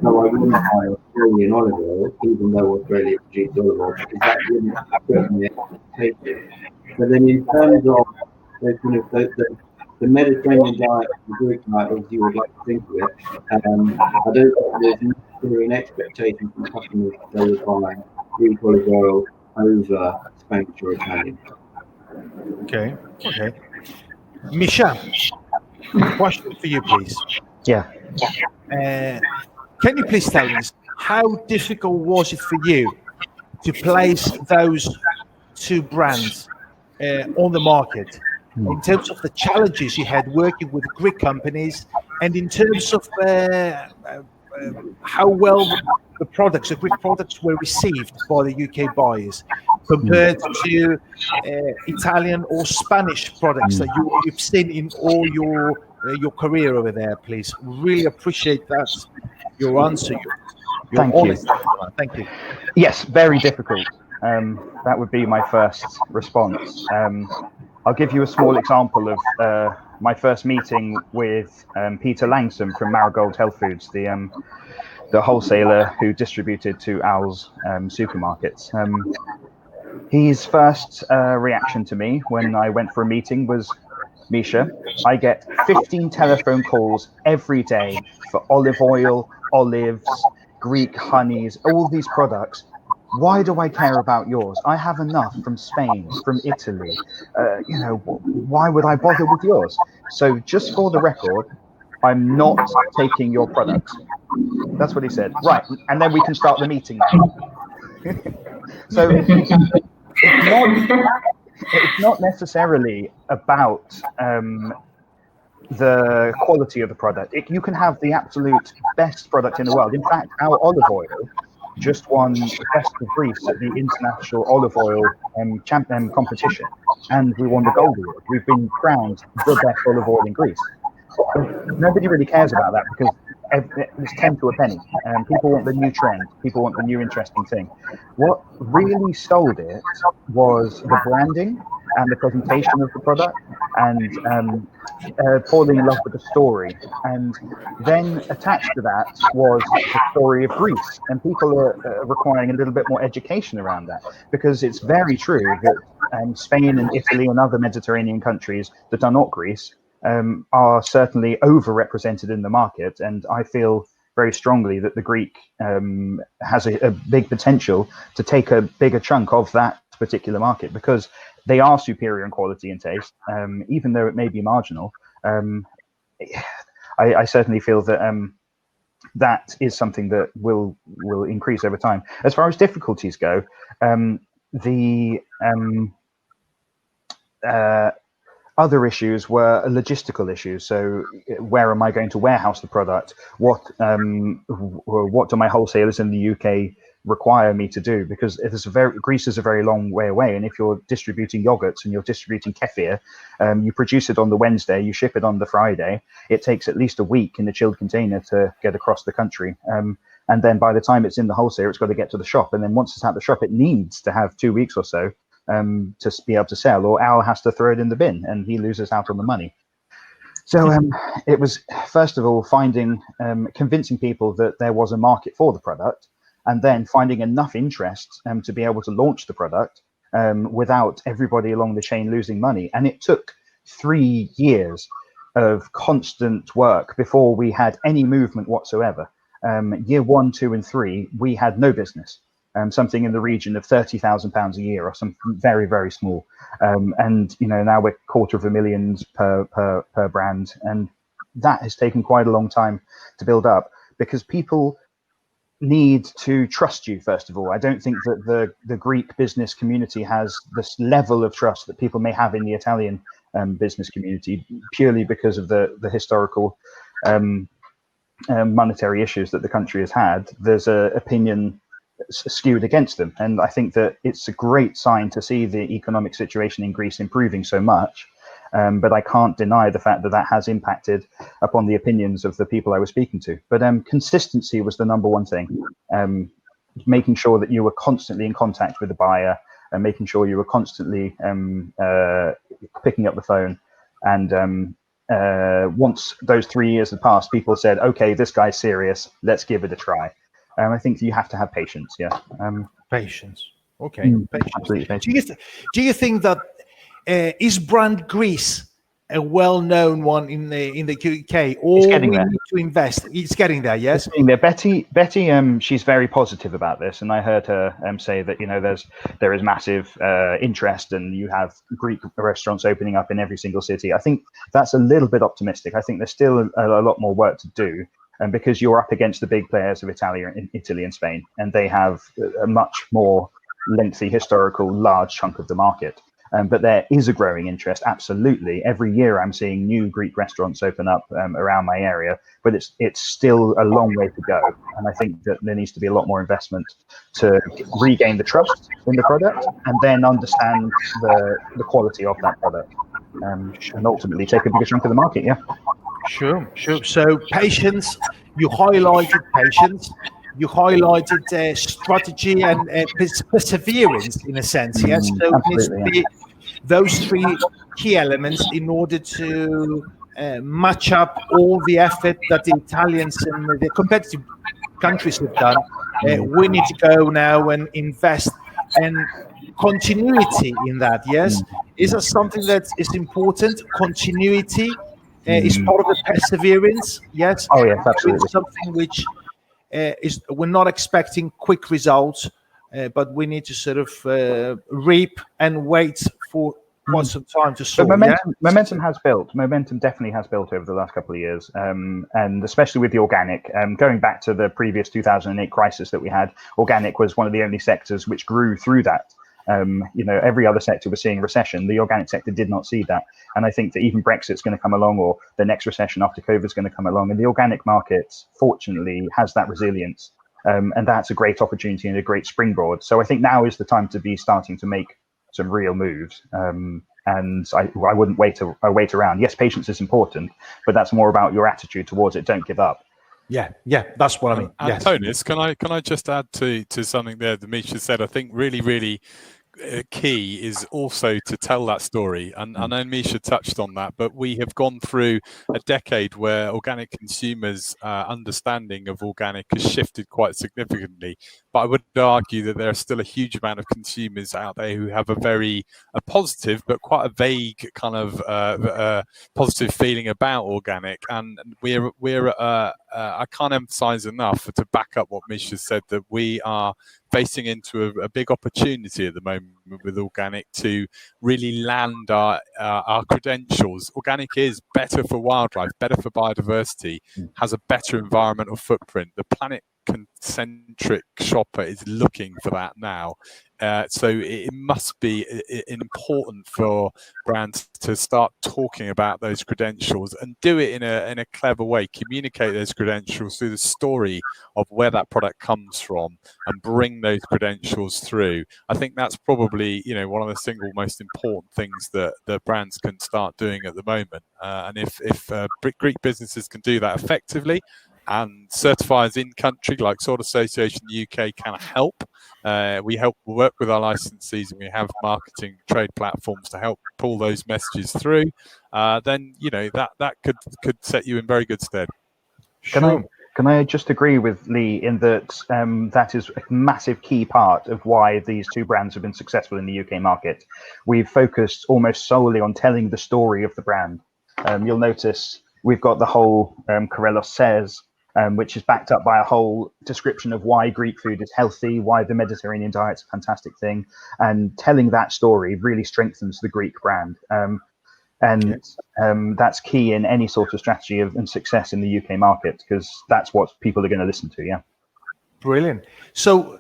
No, I wouldn't buy Australian olive oil, even though Australia produces olive oil, because that wouldn't fit my expectation. But then in terms of the Mediterranean diet, the Greek diet, as you would like to think of it, I don't think there's necessarily an expectation from customers that they would buy Greek olive oil over Spanish or Italian. Okay. Misha, question for you, please. Yeah. Can you please tell us how difficult was it for you to place those two brands on the market, in terms of the challenges you had working with Greek companies, and in terms of how well the Greek products were received by the UK buyers compared to Italian or Spanish products that you've seen in all your career over there, please? Really appreciate that, your answer, your honest answer. Thank you. Yes, very difficult. That would be my first response. I'll give you a small example of my first meeting with Peter Langston from Marigold Health Foods, the wholesaler who distributed to Al's supermarkets. His first reaction to me when I went for a meeting was, Misha, I get 15 telephone calls every day for olive oil, olives, Greek honeys, all these products. Why do I care about yours? I have enough from Spain, from Italy. Why would I bother with yours? So just for the record, I'm not taking your products. That's what he said. Right. And then we can start the meeting now. So it's not necessarily about the quality of the product. You can have the absolute best product in the world. In fact, our olive oil just won Best of Greece at the International Olive Oil competition, and we won the gold award. We've been crowned the best olive oil in Greece. Nobody really cares about that because it's 10 to a penny. People want the new trend. People want the new interesting thing. What really sold it was the branding and the presentation of the product, and falling in love with the story. And then attached to that was the story of Greece. And people are requiring a little bit more education around that, because it's very true that Spain and Italy and other Mediterranean countries that are not Greece are certainly overrepresented in the market. And I feel very strongly that the Greek has a big potential to take a bigger chunk of that particular market, because they are superior in quality and taste, even though it may be marginal. I certainly feel that that is something that will increase over time. As far as difficulties go, the other issues were logistical issues. So where am I going to warehouse the product? What do my wholesalers in the UK require me to do? Because Greece is a very long way away, and if you're distributing yogurts and you're distributing kefir, you produce it on the Wednesday, you ship it on the Friday. It takes at least a week in a chilled container to get across the country. And then by the time it's in the wholesaler, it's got to get to the shop. And then once it's at the shop, it needs to have 2 weeks or so to be able to sell, or Al has to throw it in the bin and he loses out on the money. So it was, first of all, convincing people that there was a market for the product, and then finding enough interest to be able to launch the product without everybody along the chain losing money. And it took 3 years of constant work before we had any movement whatsoever. Year 1, 2, and 3, we had no business. Something in the region of £30,000 a year, or something very, very small. And now we're $250,000 per brand, and that has taken quite a long time to build up, because people need to trust you, first of all. I don't think that the Greek business community has this level of trust that people may have in the Italian business community, purely because of the historical monetary issues that the country has had. There's a opinion skewed against them. And I think that it's a great sign to see the economic situation in Greece improving so much. But I can't deny the fact that that has impacted upon the opinions of the people I was speaking to. But consistency was the number one thing. Making sure that you were constantly in contact with the buyer, and making sure you were constantly picking up the phone. And once those 3 years had passed, people said, okay, this guy's serious, let's give it a try. I think you have to have patience, yeah. Patience. Okay, patience. Absolutely patience. Do you think that is brand Greece a well-known one in the UK, or we need to invest? It's getting there, yes. It's getting there. Betty, she's very positive about this, and I heard her say that there is massive interest, and you have Greek restaurants opening up in every single city. I think that's a little bit optimistic. I think there's still a lot more work to do, and because you're up against the big players of Italy and Spain, and they have a much more lengthy historical large chunk of the market. But there is a growing interest, absolutely. Every year I'm seeing new Greek restaurants open up around my area, but it's still a long way to go. And I think that there needs to be a lot more investment to regain the trust in the product, and then understand the quality of that product, and ultimately take a bigger chunk of the market, yeah. Sure. So patience, you highlighted patience. You highlighted strategy and perseverance, in a sense, yes? So it needs to be those three key elements in order to match up all the effort that the Italians and the competitive countries have done. We need to go now and invest in continuity in that, yes? Is that something that is important? Continuity is part of the perseverance, yes? Oh, yes, absolutely. It's something which... we're not expecting quick results, but we need to sort of reap and wait for quite some time to soar. But momentum has built. Momentum definitely has built over the last couple of years, and especially with the organic. Going back to the previous 2008 crisis that we had, organic was one of the only sectors which grew through that. Every other sector was seeing recession. The organic sector did not see that. And I think that even Brexit's going to come along, or the next recession after COVID is going to come along. And the organic market, fortunately, has that resilience. And that's a great opportunity and a great springboard. So I think now is the time to be starting to make some real moves. And I wouldn't wait around. Yes, patience is important, but that's more about your attitude towards it. Don't give up. Yeah, that's what I mean. Antonis, can I just add to something there that Misha said? I think really key is also to tell that story, and I know Misha touched on that, but we have gone through a decade where organic consumers' understanding of organic has shifted quite significantly. But I would argue that there are still a huge amount of consumers out there who have a positive but quite a vague kind of positive feeling about organic, and I can't emphasize enough to back up what Misha said, that we are facing into a big opportunity at the moment with organic to really land our credentials. Organic is better for wildlife, better for biodiversity, has a better environmental footprint. The planet-centric shopper is looking for that now. So it must be important for brands to start talking about those credentials and do it in a clever way. Communicate those credentials through the story of where that product comes from and bring those credentials through. I think that's probably one of the single most important things that brands can start doing at the moment. And if Greek businesses can do that effectively, and certifiers in country like Sword Association UK can help. We work with our licensees, and we have marketing trade platforms to help pull those messages through. Then that could set you in very good stead. Can I just agree with Lee in that that is a massive key part of why these two brands have been successful in the UK market. We've focused almost solely on telling the story of the brand. You'll notice we've got the whole Corellos Says, which is backed up by a whole description of why Greek food is healthy, why the Mediterranean diet's a fantastic thing, and telling that story really strengthens the Greek brand. That's key in any sort of strategy and success in the UK market, because that's what people are going to listen to. Yeah. Brilliant. So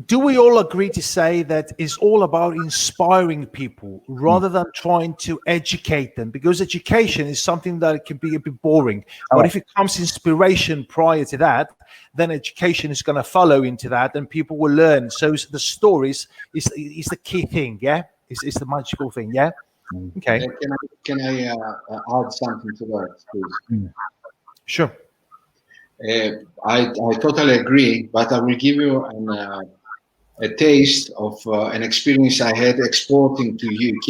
do we all agree to say that it's all about inspiring people rather than trying to educate them? Because education is something that can be a bit boring. But if it comes inspiration prior to that, then education is going to follow into that and people will learn. So the stories is the key thing, yeah? It's the magical thing, yeah? Okay. Can I add something to that, please? Sure. I totally agree, but I will give you a taste of an experience I had exporting to UK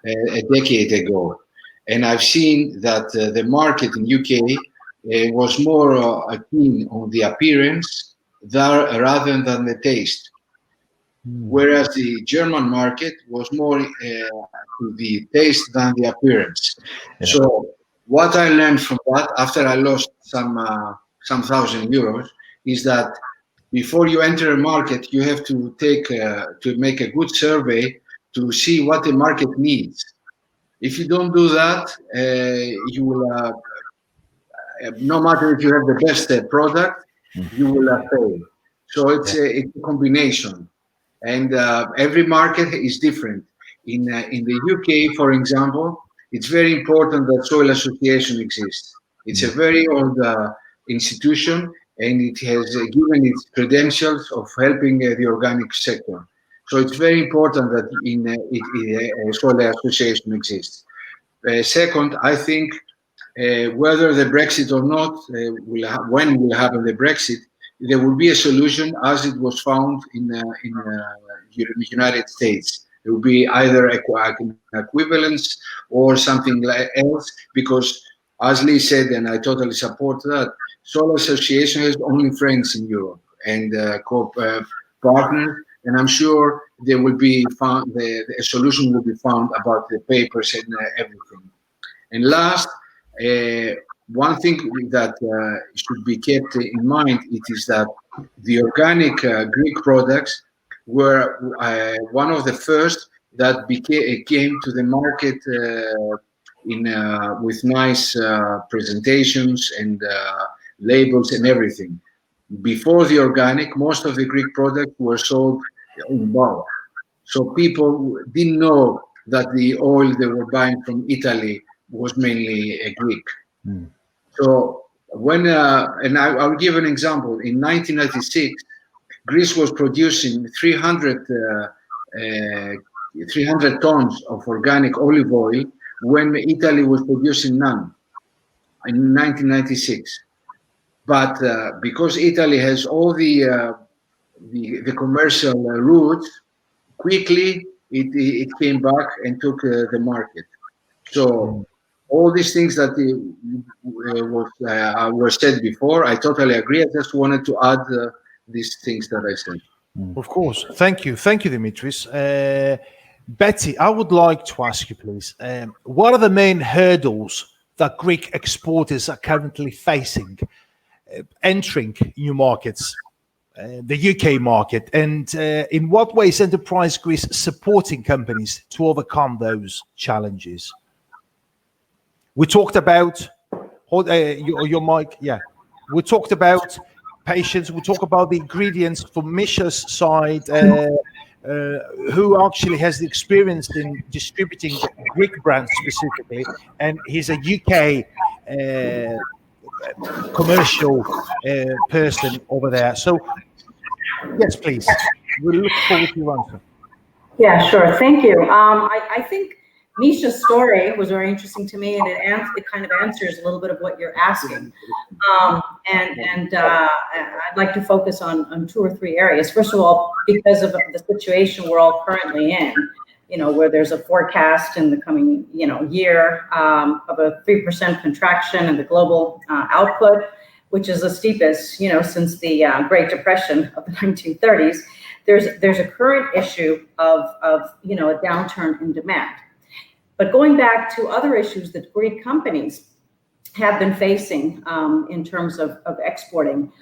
a decade ago. And I've seen that the market in UK was more keen on the appearance rather than the taste. Whereas the German market was more to the taste than the appearance. Yeah. So what I learned from that after I lost some €1,000 is that before you enter a market, you have to make a good survey to see what the market needs. If you don't do that, you will, no matter if you have the best product, you will fail. So it's a combination, and every market is different. In the UK, for example, it's very important that soil association exists. It's a very old institution, and it has given its credentials of helping the organic sector. So it's very important that a soil association exists. Second, I think whether the Brexit or not, when will happen the Brexit, there will be a solution as it was found in the United States. There will be either an equivalence or something else, because as Lee said, and I totally support that, Soil Association has only friends in Europe and partners, and I'm sure there will be found, a solution will be found about the papers and everything. And last, one thing that should be kept in mind, it is that the organic Greek products were one of the first that came to the market with nice presentations and labels and everything. Before the organic, most of the Greek products were sold in bulk. So people didn't know that the oil they were buying from Italy was mainly Greek. So when, and I'll give an example. In 1996, Greece was producing 300 tons of organic olive oil when Italy was producing none in 1996. But because Italy has all the commercial routes, quickly it came back and took the market. So all these things that were said before, I totally agree. I just wanted to add these things that I said. Of course. Thank you, Dimitris. Betty, I would like to ask you, please, what are the main hurdles that Greek exporters are currently facing entering new markets, the UK market, and in what ways Enterprise Greece supporting companies to overcome those challenges? We talked about, your mic, yeah. We talked about patience, we talk about the ingredients from Misha's side, who actually has the experience in distributing Greek brands specifically, and he's a UK commercial person over there. So, yes, please. We look forward to your answer. Yeah, sure. Thank you. I think Misha's story was very interesting to me, and it kind of answers a little bit of what you're asking. I'd like to focus on 2 or 3 areas. First of all, because of the situation we're all currently in, where there's a forecast in the coming, year of a 3% contraction in the global output, which is the steepest, since the Great Depression of the 1930s. There's a current issue of a downturn in demand. But going back to other issues that Greek companies have been facing in terms of exporting,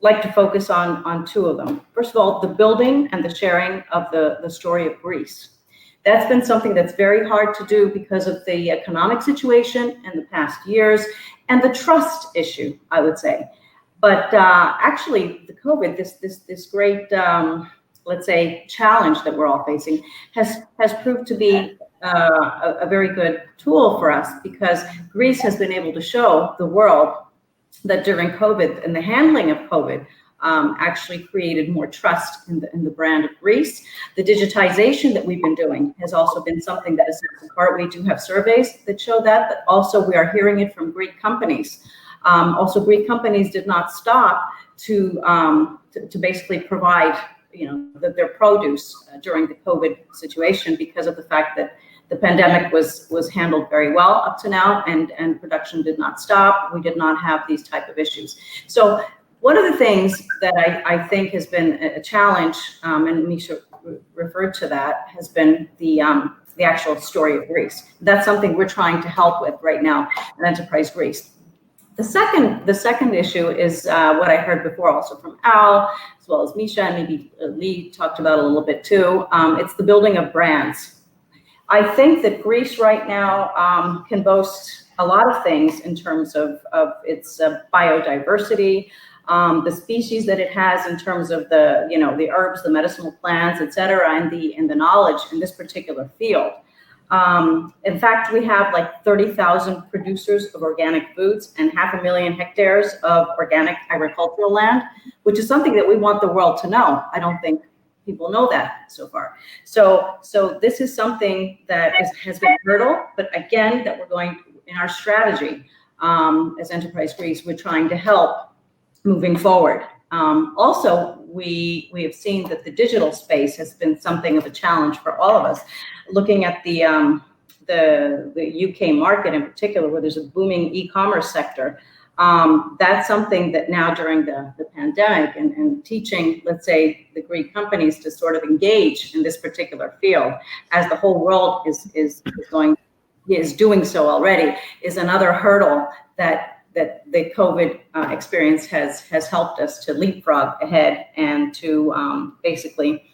like to focus on 2 of them. First of all, the building and the sharing of the story of Greece. That's been something that's very hard to do because of the economic situation in the past years and the trust issue, I would say. But actually, the COVID, this great, let's say, challenge that we're all facing has proved to be a very good tool for us, because Greece has been able to show the world that during COVID and the handling of COVID actually created more trust in the brand of Greece. The digitization that we've been doing has also been something that is set apart. We do have surveys that show that, but also we are hearing it from Greek companies. Also, Greek companies did not stop to basically provide, their produce during the COVID situation, because of the fact that the pandemic was handled very well up to now, and production did not stop. We did not have these type of issues. So one of the things that I think has been a challenge, and Misha referred to that, has been the actual story of Greece. That's something we're trying to help with right now at Enterprise Greece. The second issue is what I heard before, also from Al, as well as Misha, and maybe Lee talked about a little bit too. It's the building of brands. I think that Greece right now can boast a lot of things in terms of its biodiversity, the species that it has in terms of the herbs, the medicinal plants, etc., and the knowledge in this particular field. In fact, we have like 30,000 producers of organic foods and 500,000 hectares of organic agricultural land, which is something that we want the world to know. I don't think people know that so far. So this is something that has been a hurdle, but again, that we're going in our strategy as Enterprise Greece, we're trying to help moving forward. Also, we have seen that the digital space has been something of a challenge for all of us. Looking at the UK market in particular, where there's a booming e-commerce sector, that's something that now during the pandemic and teaching, let's say, the Greek companies to sort of engage in this particular field, as the whole world is doing so already, is another hurdle that the COVID experience has helped us to leapfrog ahead and to basically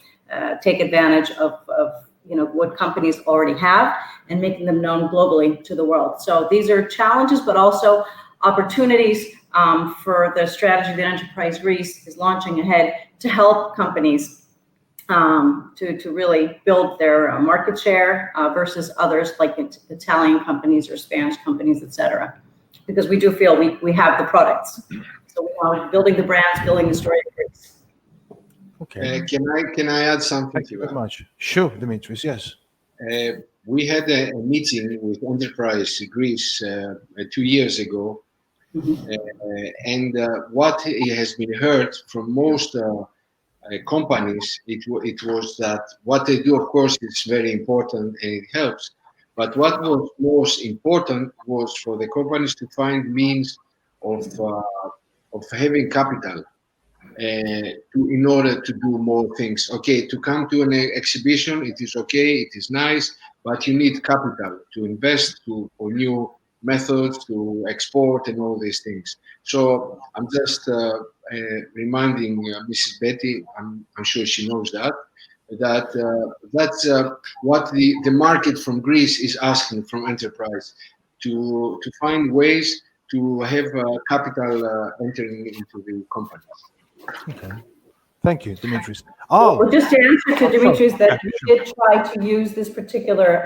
take advantage of what companies already have and making them known globally to the world. So these are challenges, but also opportunities for the strategy that Enterprise Greece is launching ahead to help companies to really build their market share versus others like Italian companies or Spanish companies, etc. Because we do feel we have the products. So we are building the brands, building the story of Greece. Okay. Can I add something Thank to you that? very much. Sure, Dimitris, yes. We had a meeting with Enterprise Greece 2 years ago, and what has been heard from most companies, it was that what they do, of course, is very important and it helps. But what was most important was for the companies to find means of having capital in order to do more things. Okay, to come to an exhibition, it is okay, it is nice, but you need capital to invest for new methods, to export and all these things. So I'm just reminding Mrs. Betty, I'm sure she knows that that's what the market from Greece is asking from Enterprise, to find ways to have capital entering into the companies. Okay. Thank you, Dimitris. Well, just to answer to Dimitris, that we did try to use this particular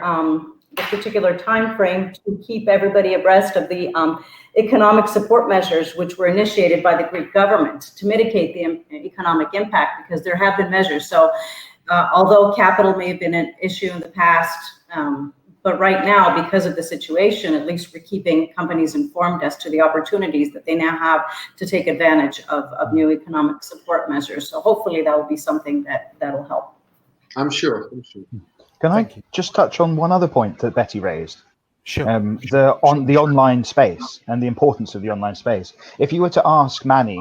time frame to keep everybody abreast of the economic support measures which were initiated by the Greek government to mitigate the economic impact, because there have been measures. So although capital may have been an issue in the past, but right now, because of the situation, at least we're keeping companies informed as to the opportunities that they now have to take advantage of new economic support measures. So hopefully that will be something that'll help. I'm sure. Can I just touch on one other point that Betty raised? Sure. The online space and the importance of the online space. If you were to ask Manny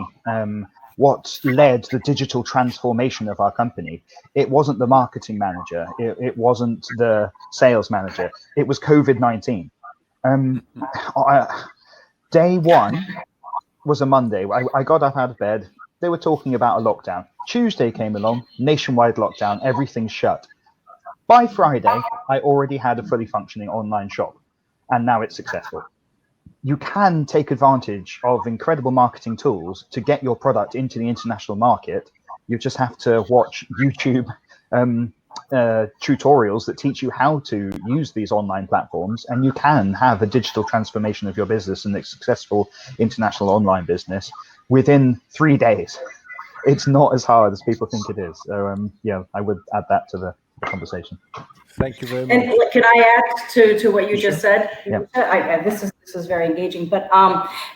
what led the digital transformation of our company, it wasn't the marketing manager, it wasn't the sales manager, it was COVID-19. Day one was a Monday. I got up out of bed, they were talking about a lockdown. Tuesday came along, nationwide lockdown, everything's shut. By Friday, I already had a fully functioning online shop, and now it's successful. you can take advantage of incredible marketing tools to get your product into the international market. You just have to watch YouTube tutorials that teach you how to use these online platforms, and you can have a digital transformation of your business and a successful international online business within 3 days. It's not as hard as people think it is. So yeah, I would add that to the conversation. Thank you very much. And can I add to what you just said? Yeah. This is very engaging. But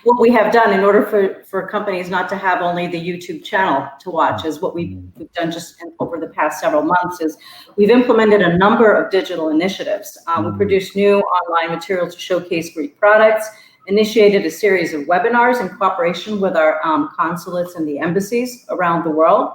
what we have done in order for companies not to have only the YouTube channel to watch is what we've done just over the past several months is we've implemented a number of digital initiatives. We produced new online material to showcase Greek products, initiated a series of webinars in cooperation with our consulates and the embassies around the world.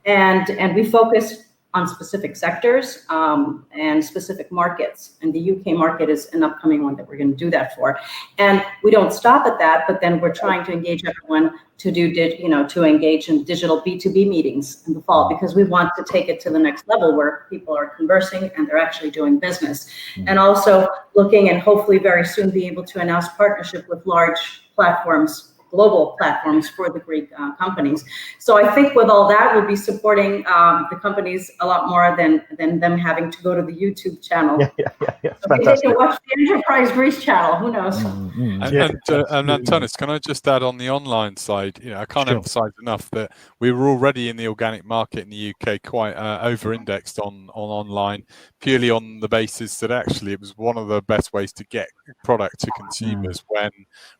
And we focused on specific sectors and specific markets. And the UK market is an upcoming one that we're going to do that for. And we don't stop at that, but then we're trying to engage everyone to do, to engage in digital B2B meetings in the fall, because we want to take it to the next level where people are conversing and they're actually doing business. And also looking and hopefully very soon be able to announce partnership with large platforms, global platforms for the Greek companies. So I think with all that, we'll be supporting the companies a lot more than them having to go to the YouTube channel. Yeah. So maybe they can watch the Enterprise Greece channel, who knows? And Antonis, can I just add on the online side, I can't emphasize enough that we were already in the organic market in the UK quite over-indexed on online, purely on the basis that actually it was one of the best ways to get product to consumers when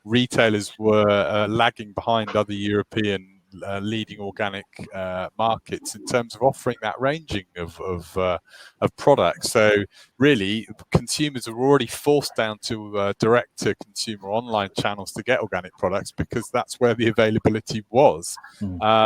retailers were lagging behind other European leading organic markets in terms of offering that ranging of products. So really, consumers are already forced down to direct-to-consumer online channels to get organic products because that's where the availability was.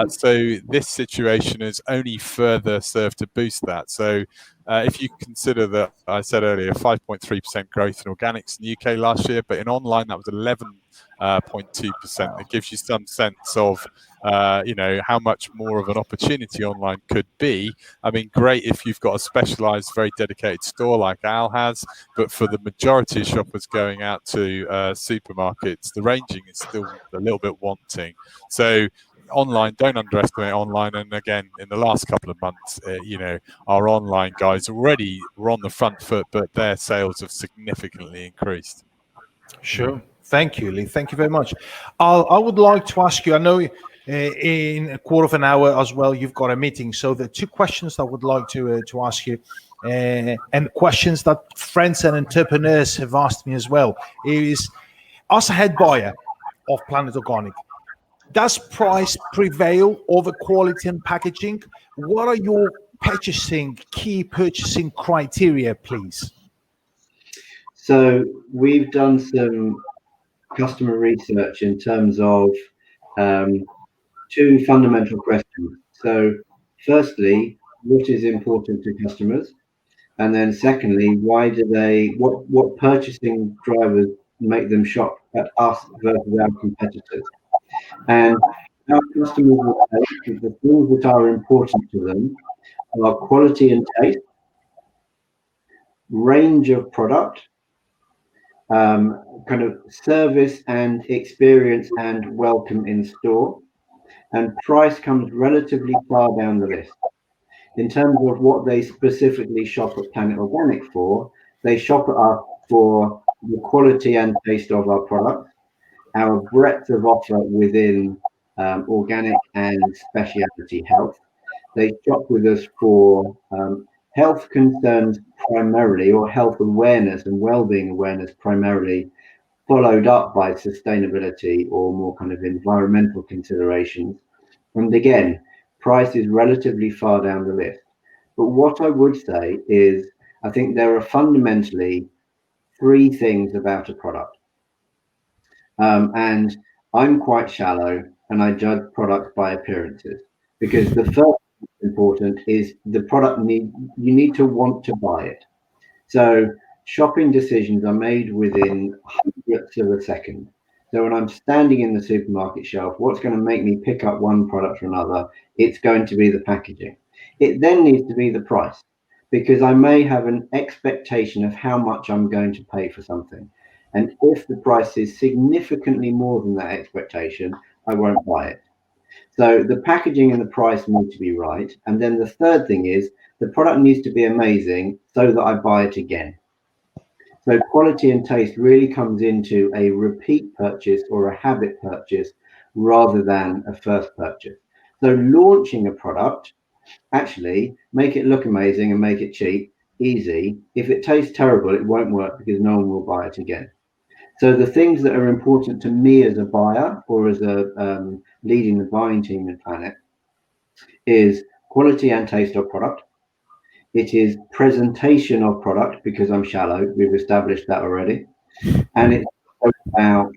So this situation has only further served to boost that. So if you consider that, I said earlier, 5.3% growth in organics in the UK last year, but in online that was 11.2%. It gives you some sense of how much more of an opportunity online could be. I mean, great if you've got a specialized, very dedicated store like Al has, but for the majority of shoppers going out to supermarkets, the ranging is still a little bit wanting. So online, don't underestimate online. And again, in the last couple of months, our online guys already were on the front foot, but their sales have significantly increased. Sure. Thank you, Lee. Thank you very much. I would like to ask you, I know in a quarter of an hour as well, you've got a meeting. So the two questions I would like to ask you, and questions that friends and entrepreneurs have asked me as well, is, as a head buyer of Planet Organic, does price prevail over quality and packaging? What are your key purchasing criteria, please? So we've done some customer research in terms of two fundamental questions. So firstly, what is important to customers? And then secondly, what purchasing drivers make them shop at us versus our competitors? And our customers will say that the things that are important to them are quality and taste, range of product, kind of service and experience and welcome in store, and price comes relatively far down the list. In terms of what they specifically shop at Planet Organic for, they shop at us for the quality and taste of our products, our breadth of offer within organic and specialty health. They shop with us for health concerns primarily, or health awareness and well-being awareness primarily, followed up by sustainability or more kind of environmental considerations. And again, price is relatively far down the list. But what I would say is, I think there are fundamentally three things about a product. And I'm quite shallow and I judge products by appearances, because the first important is the product you need to want to buy it. So shopping decisions are made within hundredths of a second. So when I'm standing in the supermarket shelf, what's going to make me pick up one product or another? It's going to be the packaging. It then needs to be the price, because I may have an expectation of how much I'm going to pay for something. And if the price is significantly more than that expectation, I won't buy it. So the packaging and the price need to be right. And then the third thing is the product needs to be amazing so that I buy it again. So quality and taste really comes into a repeat purchase or a habit purchase rather than a first purchase. So launching a product, actually make it look amazing and make it cheap, easy. If it tastes terrible, it won't work because no one will buy it again. So the things that are important to me as a buyer or as a leading the buying team in Planet is quality and taste of product. It is presentation of product, because I'm shallow. We've established that already. And it's about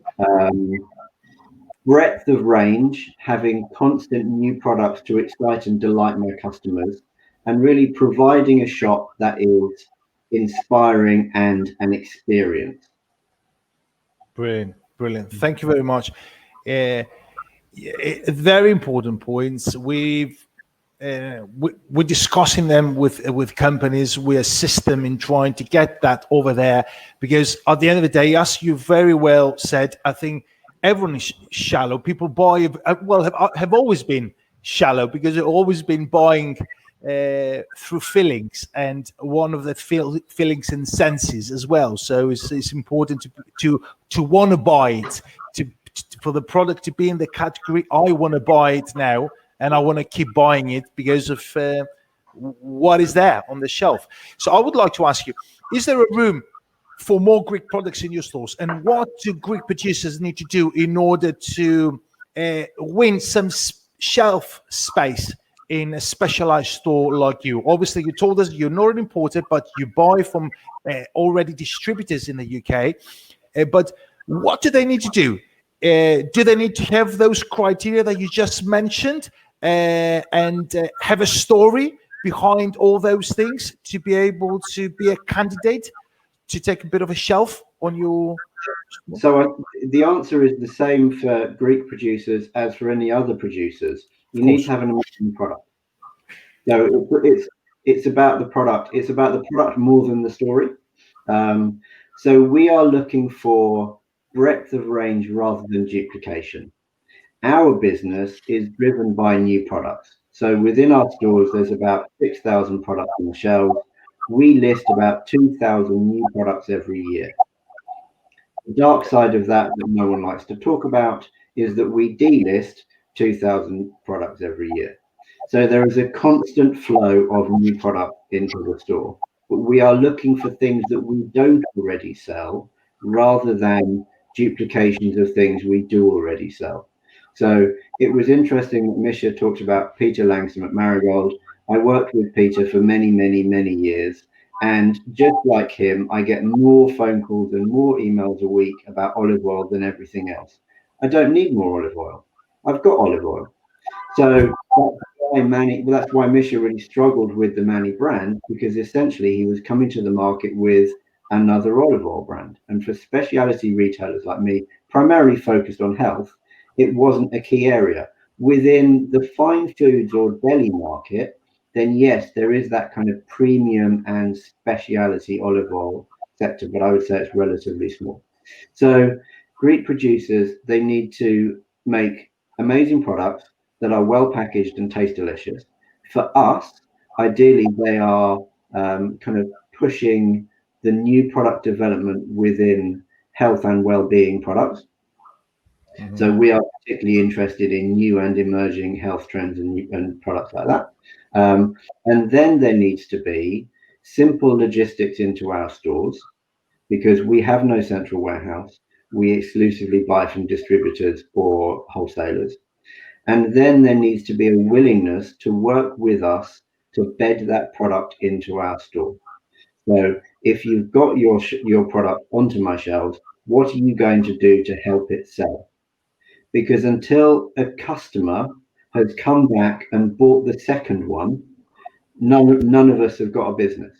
breadth of range, having constant new products to excite and delight my customers, and really providing a shop that is inspiring and an experience. Brilliant, brilliant. Thank you very much. Very important points. We're discussing them with companies. We assist them in trying to get that over there, because at the end of the day, as you very well said, I think everyone is shallow. People buy, have always been shallow because they've always been buying through feelings, and one of the feelings and senses as well. So it's important to want to buy it, for the product to be in the category. I want to buy it now, and I want to keep buying it because of what is there on the shelf. So I would like to ask you, is there a room for more Greek products in your stores, and what do Greek producers need to do in order to win some shelf space in a specialized store like you? Obviously, you told us you're not an importer, but you buy from already distributors in the UK. But what do they need to do? Do they need to have those criteria that you just mentioned and have a story behind all those things to be able to be a candidate to take a bit of a shelf on your? So the answer is the same for Greek producers as for any other producers. You need to have an amazing product. So it's about the product. It's about the product more than the story. So we are looking for breadth of range rather than duplication. Our business is driven by new products. So within our stores, there's about 6,000 products on the shelves. We list about 2,000 new products every year. The dark side of that no one likes to talk about is that we delist 2,000 products every year. So there is a constant flow of new product into the store. But we are looking for things that we don't already sell rather than duplications of things we do already sell. So it was interesting that Misha talked about Peter Langston at Marigold. I worked with Peter for many, many, many years. And just like him, I get more phone calls and more emails a week about olive oil than everything else. I don't need more olive oil. I've got olive oil. So that's why Misha really struggled with the Manny brand, because essentially he was coming to the market with another olive oil brand. And for specialty retailers like me, primarily focused on health, it wasn't a key area. Within the fine foods or deli market, then yes, there is that kind of premium and specialty olive oil sector, but I would say it's relatively small. So Greek producers, they need to make amazing products that are well packaged and taste delicious. For us, ideally, they are kind of pushing the new product development within health and well-being products. Mm-hmm. So we are particularly interested in new and emerging health trends and products like that. And then there needs to be simple logistics into our stores, because we have no central warehouse. We exclusively buy from distributors or wholesalers. And then there needs to be a willingness to work with us to bed that product into our store. So if you've got your product onto my shelves, what are you going to do to help it sell? Because until a customer has come back and bought the second one, none of us have got a business.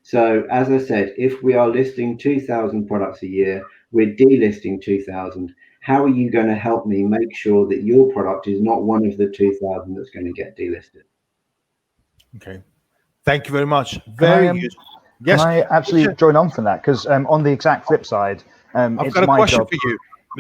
So as I said, if we are listing 2,000 products a year, we're delisting 2,000. How are you going to help me make sure that your product is not one of the 2,000 that's going to get delisted? Okay. Thank you very much. Very useful. Yes. Can I actually join on from that? Because on the exact flip side, I've it's got a my question job. for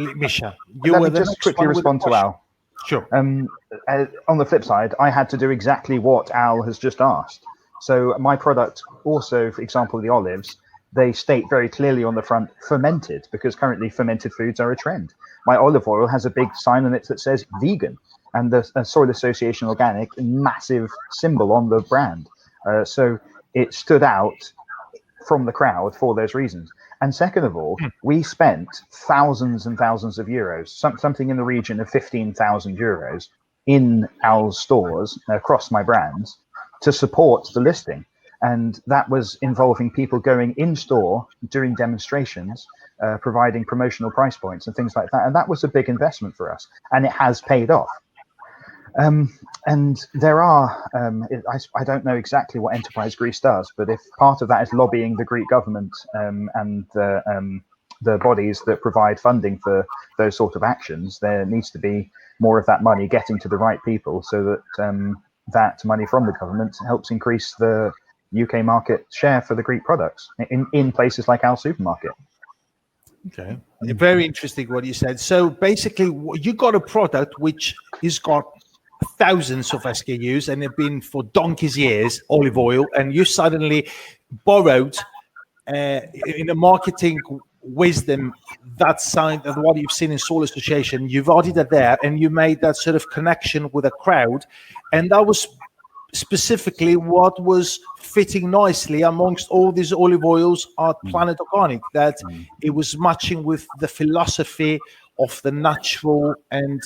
you, Misha. Let me just quickly respond to Al. Sure. On the flip side, I had to do exactly what Al has just asked. So my product also, for example, the olives, they state very clearly on the front, fermented, because currently fermented foods are a trend. My olive oil has a big sign on it that says vegan, and the Soil Association Organic, massive symbol on the brand. So it stood out from the crowd for those reasons. And second of all, we spent thousands and thousands of euros, something in the region of 15,000 euros in Al's stores across my brands to support the listing. And that was involving people going in store, doing demonstrations, providing promotional price points and things like that. And that was a big investment for us, and it has paid off. And there are, I don't know exactly what Enterprise Greece does, but if part of that is lobbying the Greek government and the bodies that provide funding for those sort of actions, there needs to be more of that money getting to the right people, so that that money from the government helps increase the UK market share for the Greek products in places like our supermarket. Okay, very interesting what you said. So basically, you got a product which has got thousands of SKUs and have been for donkey's years, olive oil, and you suddenly borrowed in a marketing wisdom that side of what you've seen in Soil Association. You've added it there, and you made that sort of connection with a crowd, and that was specifically what was fitting nicely amongst all these olive oils at Planet Organic, that it was matching with the philosophy of the natural, and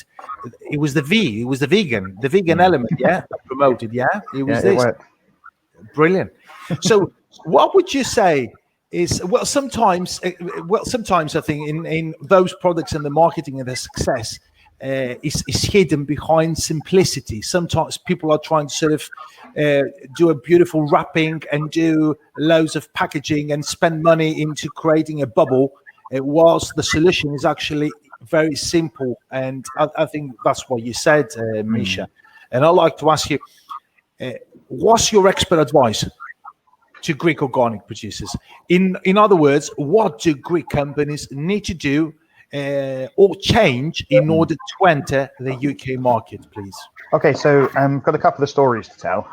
it was the vegan element, promoted, it was this. Brilliant. So what would you say is, sometimes I think in those products and the marketing and the success is hidden behind simplicity. Sometimes people are trying to sort of do a beautiful wrapping and do loads of packaging and spend money into creating a bubble, whilst the solution is actually very simple. And I think that's what you said, Misha. And I'd like to ask you, what's your expert advice to Greek organic producers? In other words, what do Greek companies need to do or change in order to enter the UK market, please? Okay, so I've got a couple of stories to tell.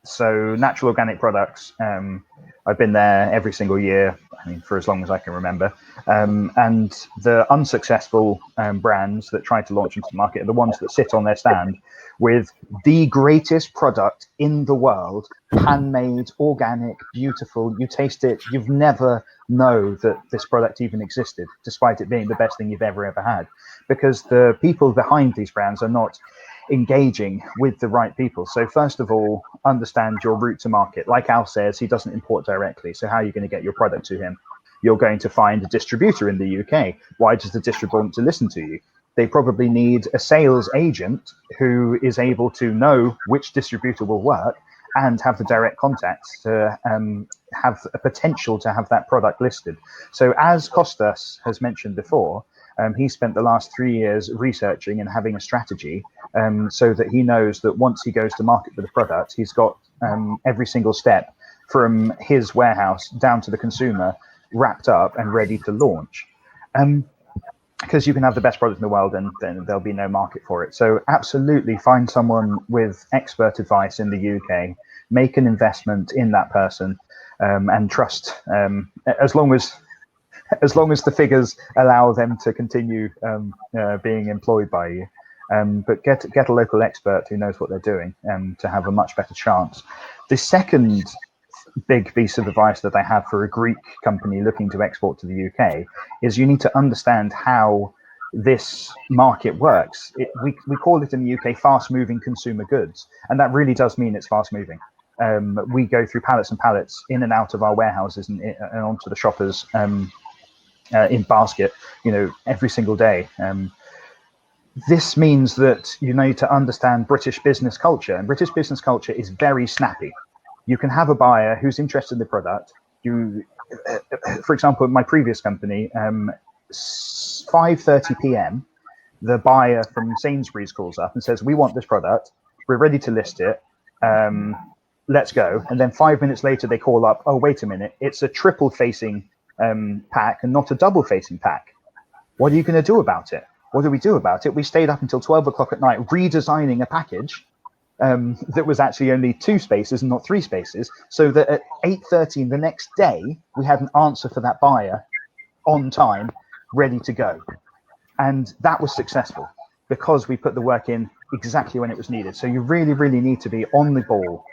So natural organic products, I've been there every single year, I mean, for as long as I can remember. And the unsuccessful brands that try to launch into the market are the ones that sit on their stand with the greatest product in the world, handmade, organic, beautiful. You taste it, you've never know that this product even existed, despite it being the best thing you've ever had. Because the people behind these brands are not engaging with the right people. So first of all, understand your route to market. Like Al says, he doesn't import directly. So how are you going to get your product to him? You're going to find a distributor in the UK. Why does the distributor want to listen to you? They probably need a sales agent who is able to know which distributor will work and have the direct contacts to have a potential to have that product listed. So as Kostas has mentioned before, he spent the last 3 years researching and having a strategy so that he knows that once he goes to market with a product, he's got every single step from his warehouse down to the consumer wrapped up and ready to launch. Because you can have the best product in the world and then there'll be no market for it. So absolutely find someone with expert advice in the UK, make an investment in that person, and trust, as long as the figures allow them to continue being employed by you. But get a local expert who knows what they're doing to have a much better chance. The second big piece of advice that I have for a Greek company looking to export to the UK is you need to understand how this market works. We call it in the UK fast-moving consumer goods, and that really does mean it's fast-moving. We go through pallets and pallets in and out of our warehouses and onto the shoppers in basket, every single day. This means that you need to understand British business culture, and British business culture is very snappy. You can have a buyer who's interested in the product. For example, my previous company, 5:30 p.m., the buyer from Sainsbury's calls up and says, "We want this product. We're ready to list it. let's go. And then 5 minutes later, they call up, oh, wait a minute, it's a triple facing pack and not a double facing pack. What are you going to do about it? What do we do about it? We stayed up until 12 o'clock at night redesigning a package that was actually only 2 spaces and not 3 spaces, so that at 8:30 the next day, we had an answer for that buyer on time, ready to go. And that was successful because we put the work in exactly when it was needed. So you really, really need to be on the ball.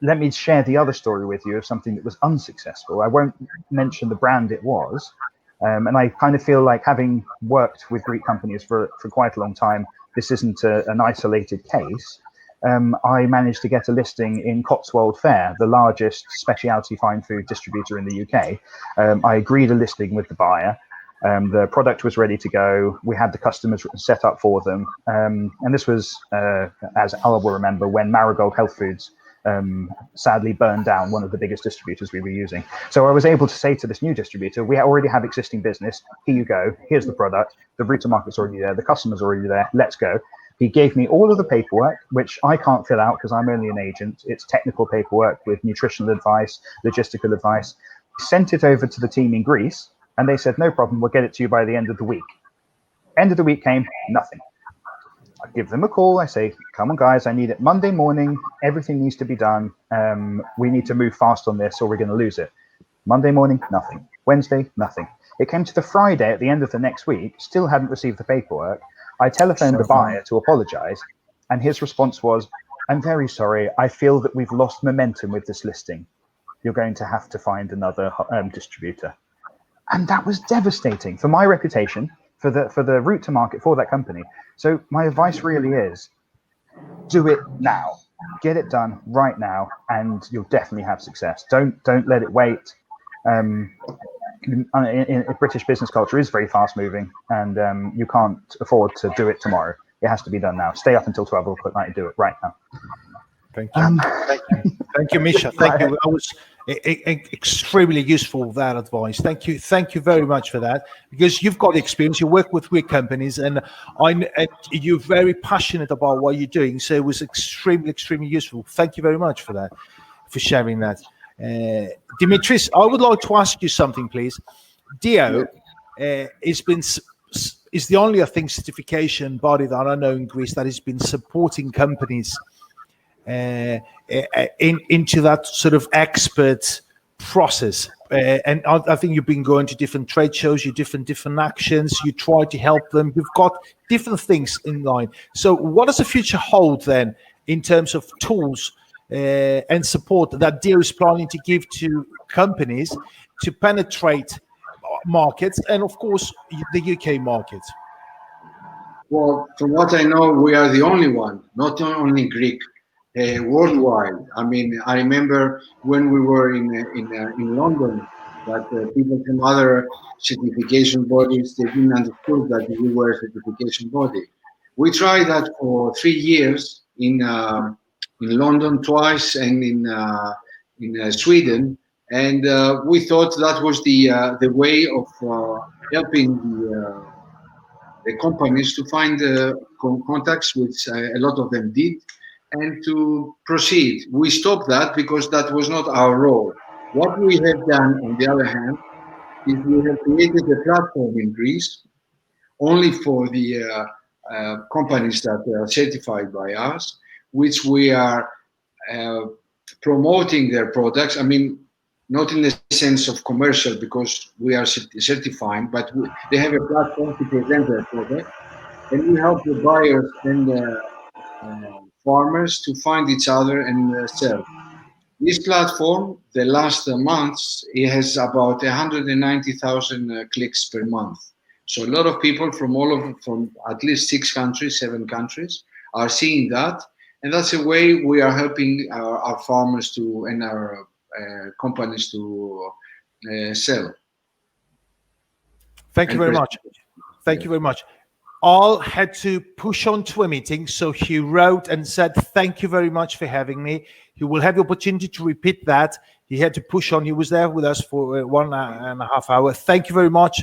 Let me share the other story with you of something that was unsuccessful. I won't mention the brand it was. And I kind of feel like, having worked with Greek companies for quite a long time, this isn't an isolated case. I managed to get a listing in Cotswold Fair, the largest specialty fine food distributor in the UK. I agreed a listing with the buyer. The product was ready to go. We had the customers set up for them. And this was, as Al will remember, when Marigold Health Foods sadly burned down one of the biggest distributors we were using. So I was able to say to this new distributor, we already have existing business. Here you go. Here's the product. The route to market's already there. The customer's already there. Let's go. He gave me all of the paperwork, which I can't fill out because I'm only an agent. It's technical paperwork with nutritional advice, logistical advice. Sent it over to the team in Greece, and they said, no problem, we'll get it to you by the end of the week. End of the week came, nothing. I give them a call. I say, come on, guys, I need it Monday morning. Everything needs to be done. We need to move fast on this or we're going to lose it. Monday morning, nothing. Wednesday, nothing. It came to the Friday at the end of the next week, still hadn't received the paperwork. I telephoned the buyer to apologize, and his response was, I'm very sorry. I feel that we've lost momentum with this listing. You're going to have to find another distributor. And that was devastating for my reputation, for the route to market for that company. So my advice really is, do it now. Get it done right now, and you'll definitely have success. Don't let it wait. In British business culture is very fast moving, and you can't afford to do it tomorrow. It has to be done now. Stay up until 12 o'clock at night and do it right now. Thank you. Thank you, Misha. Thank you. That was extremely useful, that advice. Thank you. Thank you very much for that, because you've got experience. You work with Greek companies, and you're very passionate about what you're doing. So it was extremely, extremely useful. Thank you very much for that, for sharing that. Dimitris, I would like to ask you something, please. DO is the only, I think, certification body that I know in Greece that has been supporting companies into that sort of expert process. And I think you've been going to different trade shows, you different actions, you try to help them. You've got different things in line. So what does the future hold then in terms of tools and support that DO is planning to give to companies to penetrate markets and, of course, the UK market? Well, from what I know, we are the only one, not only Greek, worldwide. I mean, I remember when we were in London, that people from other certification bodies, they didn't understand that we were a certification body. We tried that for 3 years in London twice and in Sweden, and we thought that was the way of helping the companies to find contacts, which a lot of them did, and to proceed. We stopped that because that was not our role. What we have done, on the other hand, is we have created a platform in Greece only for the companies that are certified by us, which we are promoting their products. I mean, not in the sense of commercial, because we are certifying, but they have a platform to present their product, and we help the buyers and the farmers to find each other and sell. This platform, the last months, it has about 190,000 clicks per month. So a lot of people from at least 7 countries are seeing that, and that's a way we are helping our farmers to and our companies to sell. Thank you very much. Thank you very much. Al had to push on to a meeting, so he wrote and said, thank you very much for having me. He will have the opportunity to repeat that. He had to push on. He was there with us for 1.5 hours. Thank you very much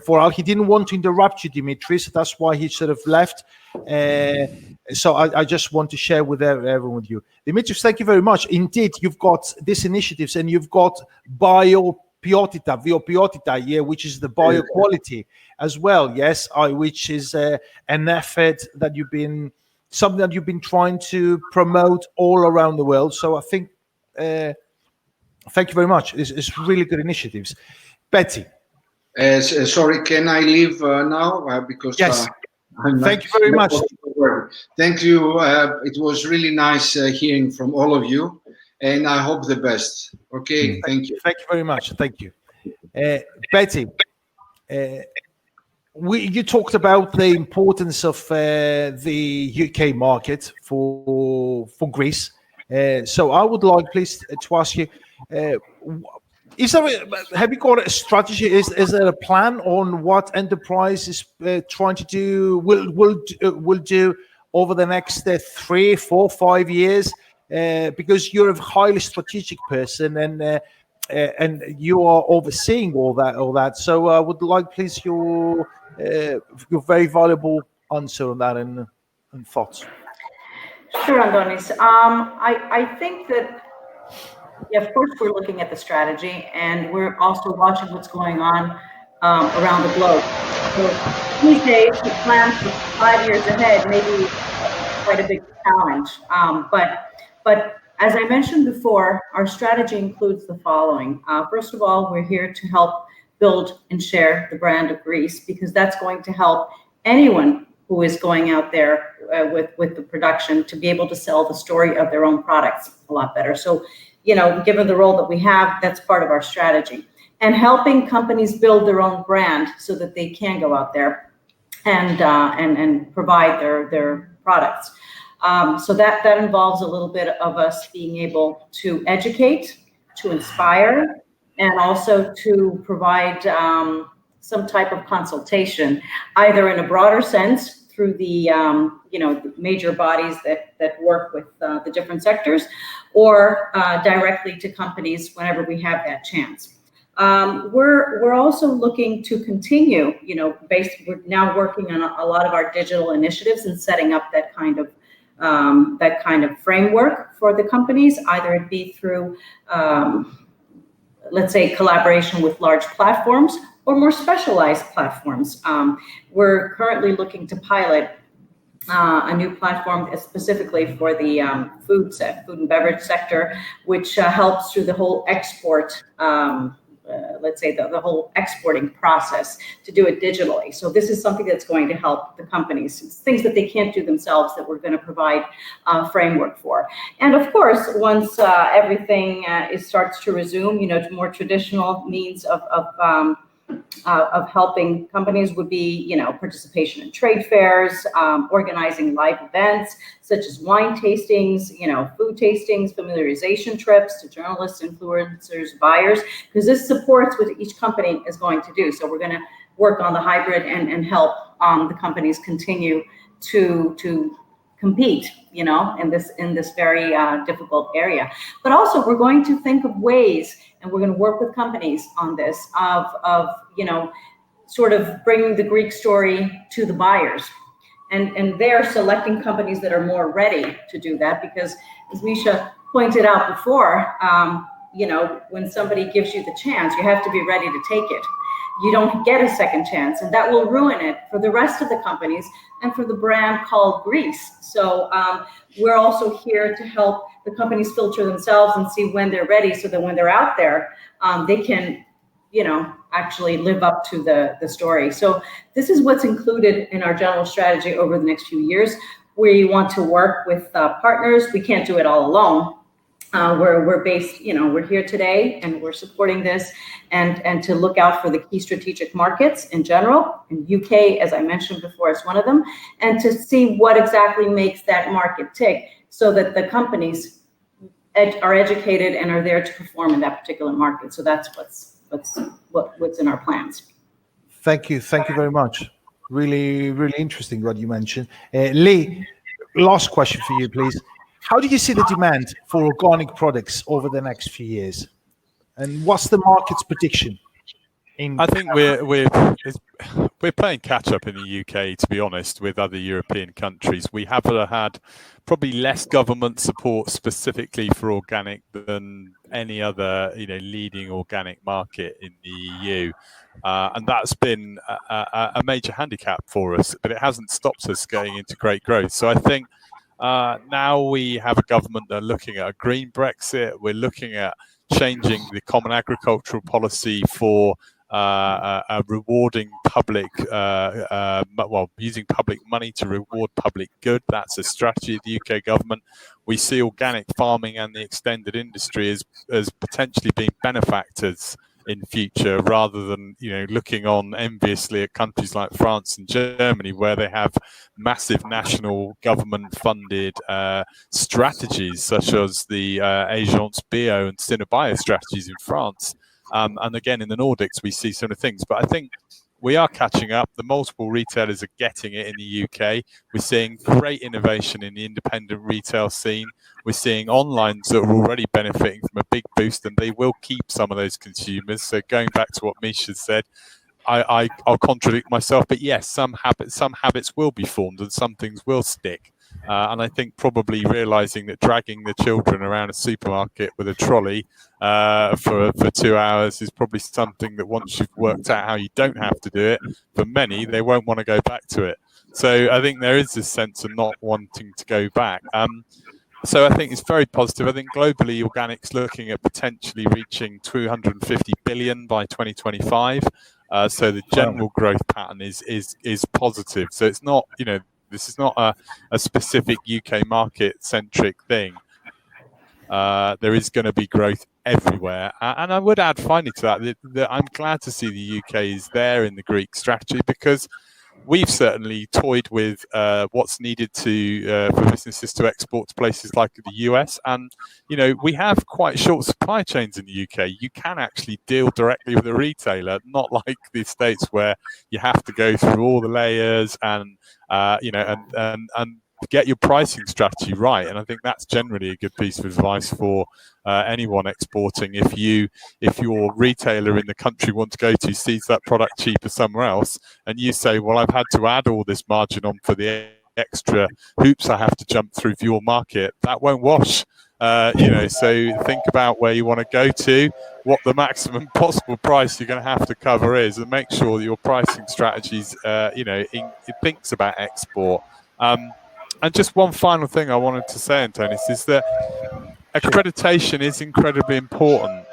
for Al. He didn't want to interrupt you, Dimitris. That's why he sort of left. So I just want to share with everyone with you. Dimitris, thank you very much. Indeed, you've got these initiatives, and you've got biopiotita, yeah, which is the bioquality as well, yes, which is an effort that something that you've been trying to promote all around the world. So I think, thank you very much. It's really good initiatives. Betty. Sorry, can I leave now? Because yes. Thank you very much. Thank you. It was really nice hearing from all of you, and I hope the best. Okay, thank you. Thank you very much. Thank you. Betty, you talked about the importance of the UK market for Greece. So I would like, please, to ask you, have you got a strategy? Is there a plan on what enterprise is trying to do? Will do over the next 3, 4, 5 years? Because you're a highly strategic person, and you are overseeing all that. So I would like, please, your very valuable answer on that and thoughts. Sure, Andonis. I think that. Yeah, of course, we're looking at the strategy, and we're also watching what's going on around the globe. So these days, to plan for 5 years ahead may be quite a big challenge. But as I mentioned before, our strategy includes the following. First of all, we're here to help build and share the brand of Greece, because that's going to help anyone who is going out there with the production to be able to sell the story of their own products a lot better. So, given the role that we have, that's part of our strategy. And helping companies build their own brand so that they can go out there and provide their products. So that involves a little bit of us being able to educate, to inspire, and also to provide some type of consultation, either in a broader sense through the the major bodies that work with the different sectors, or directly to companies whenever we have that chance. We're also looking to continue, we're now working on a lot of our digital initiatives and setting up that kind of framework for the companies, either it be through let's say collaboration with large platforms or more specialized platforms. We're currently looking to pilot a new platform specifically for the food and beverage sector, which helps through the whole export, let's say the whole exporting process, to do it digitally. So this is something that's going to help the companies. It's things that they can't do themselves that we're going to provide a framework for. And of course, once everything starts to resume, more traditional means of helping companies would be, participation in trade fairs, organizing live events such as wine tastings, food tastings, familiarization trips to journalists, influencers, buyers, because this supports what each company is going to do. So we're going to work on the hybrid and help the companies continue to compete, in this very difficult area. But also we're going to think of ways, and we're going to work with companies on this, of sort of bringing the Greek story to the buyers. And they're selecting companies that are more ready to do that, because as Misha pointed out before, when somebody gives you the chance, you have to be ready to take it. You don't get a second chance, and that will ruin it for the rest of the companies and for the brand called Greece. So we're also here to help the companies filter themselves and see when they're ready, so that when they're out there, they can, actually live up to the story. So this is what's included in our general strategy over the next few years. We want to work with partners. We can't do it all alone. We're based, we're here today and we're supporting this, and to look out for the key strategic markets in general, and UK, as I mentioned before, is one of them, and to see what exactly makes that market tick, so that the companies are educated and are there to perform in that particular market. So that's what's in our plans. Thank you very much. Really, really interesting what you mentioned. Lee, last question for you, please. How do you see the demand for organic products over the next few years? And what's the market's prediction? I think we're playing catch up in the UK, to be honest, with other European countries. We have had probably less government support specifically for organic than any other, leading organic market in the EU. And that's been a major handicap for us, but it hasn't stopped us going into great growth. So I think now we have a government that are looking at a green Brexit. We're looking at changing the common agricultural policy for rewarding public, using public money to reward public good. That's a strategy of the UK government. We see organic farming and the extended industry as potentially being benefactors in future, rather than looking on enviously at countries like France and Germany, where they have massive national government funded strategies such as the Agence Bio and Cinebio strategies in France. And again, in the Nordics, we see similar things. But I think we are catching up. The multiple retailers are getting it in the UK. We're seeing great innovation in the independent retail scene. We're seeing onlines that are already benefiting from a big boost, and they will keep some of those consumers. So going back to what Misha said, I'll contradict myself, but yes, some habits will be formed and some things will stick. And I think probably realizing that dragging the children around a supermarket with a trolley for 2 hours is probably something that once you've worked out how you don't have to do it, for many, they won't want to go back to it. So I think there is this sense of not wanting to go back. So I think it's very positive. I think globally, organic's looking at potentially reaching 250 billion by 2025. So the general growth pattern is positive. So it's not, this is not a specific UK market centric thing. There is going to be growth everywhere. And I would add finally to that I'm glad to see the UK is there in the Greek strategy, because we've certainly toyed with what's needed for businesses to export to places like the US. And, we have quite short supply chains in the UK. You can actually deal directly with a retailer, not like the States where you have to go through all the layers and get your pricing strategy right. And I think that's generally a good piece of advice for anyone exporting. If your retailer in the country want to go to sees that product cheaper somewhere else, and you say, well, I've had to add all this margin on for the extra hoops I have to jump through for your market, that won't wash. So think about where you want to go to, what the maximum possible price you're going to have to cover is, and make sure that your pricing strategies, it thinks about export. And just one final thing I wanted to say, Antonis, is that accreditation is incredibly important.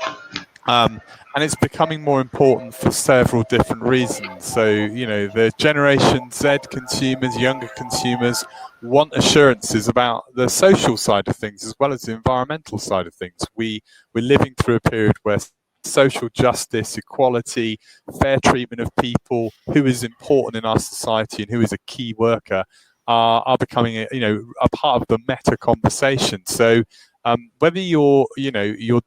And it's becoming more important for several different reasons. So, the Generation Z consumers, younger consumers, want assurances about the social side of things as well as the environmental side of things. We're living through a period where social justice, equality, fair treatment of people, who is important in our society and who is a key worker, are becoming a part of the meta conversation. So whether you're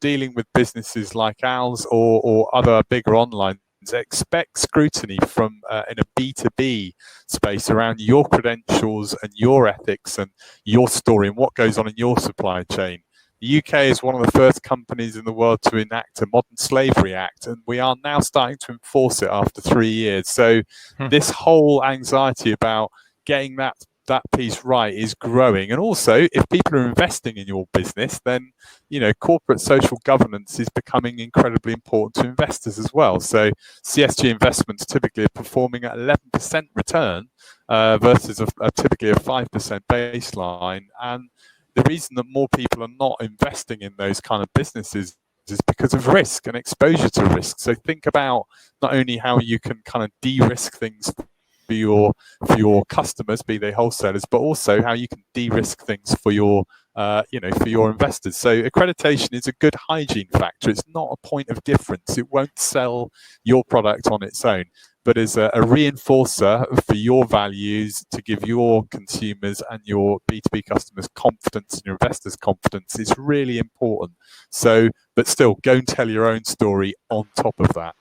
dealing with businesses like ours or other bigger online, expect scrutiny from in a B2B space around your credentials and your ethics and your story and what goes on in your supply chain. The UK is one of the first companies in the world to enact a Modern Slavery Act, and we are now starting to enforce it after 3 years. So this whole anxiety about getting that piece right is growing. And also, if people are investing in your business, then corporate social governance is becoming incredibly important to investors as well. So CSG investments typically are performing at 11% return versus typically a 5% baseline. And the reason that more people are not investing in those kind of businesses is because of risk and exposure to risk. So think about not only how you can kind of de-risk things for your customers, be they wholesalers, but also how you can de-risk things for your for your investors. So accreditation is a good hygiene factor. It's not a point of difference. It won't sell your product on its own, but as a reinforcer for your values, to give your consumers and your B2B customers confidence and your investors confidence is really important. So, but still, go and tell your own story on top of that.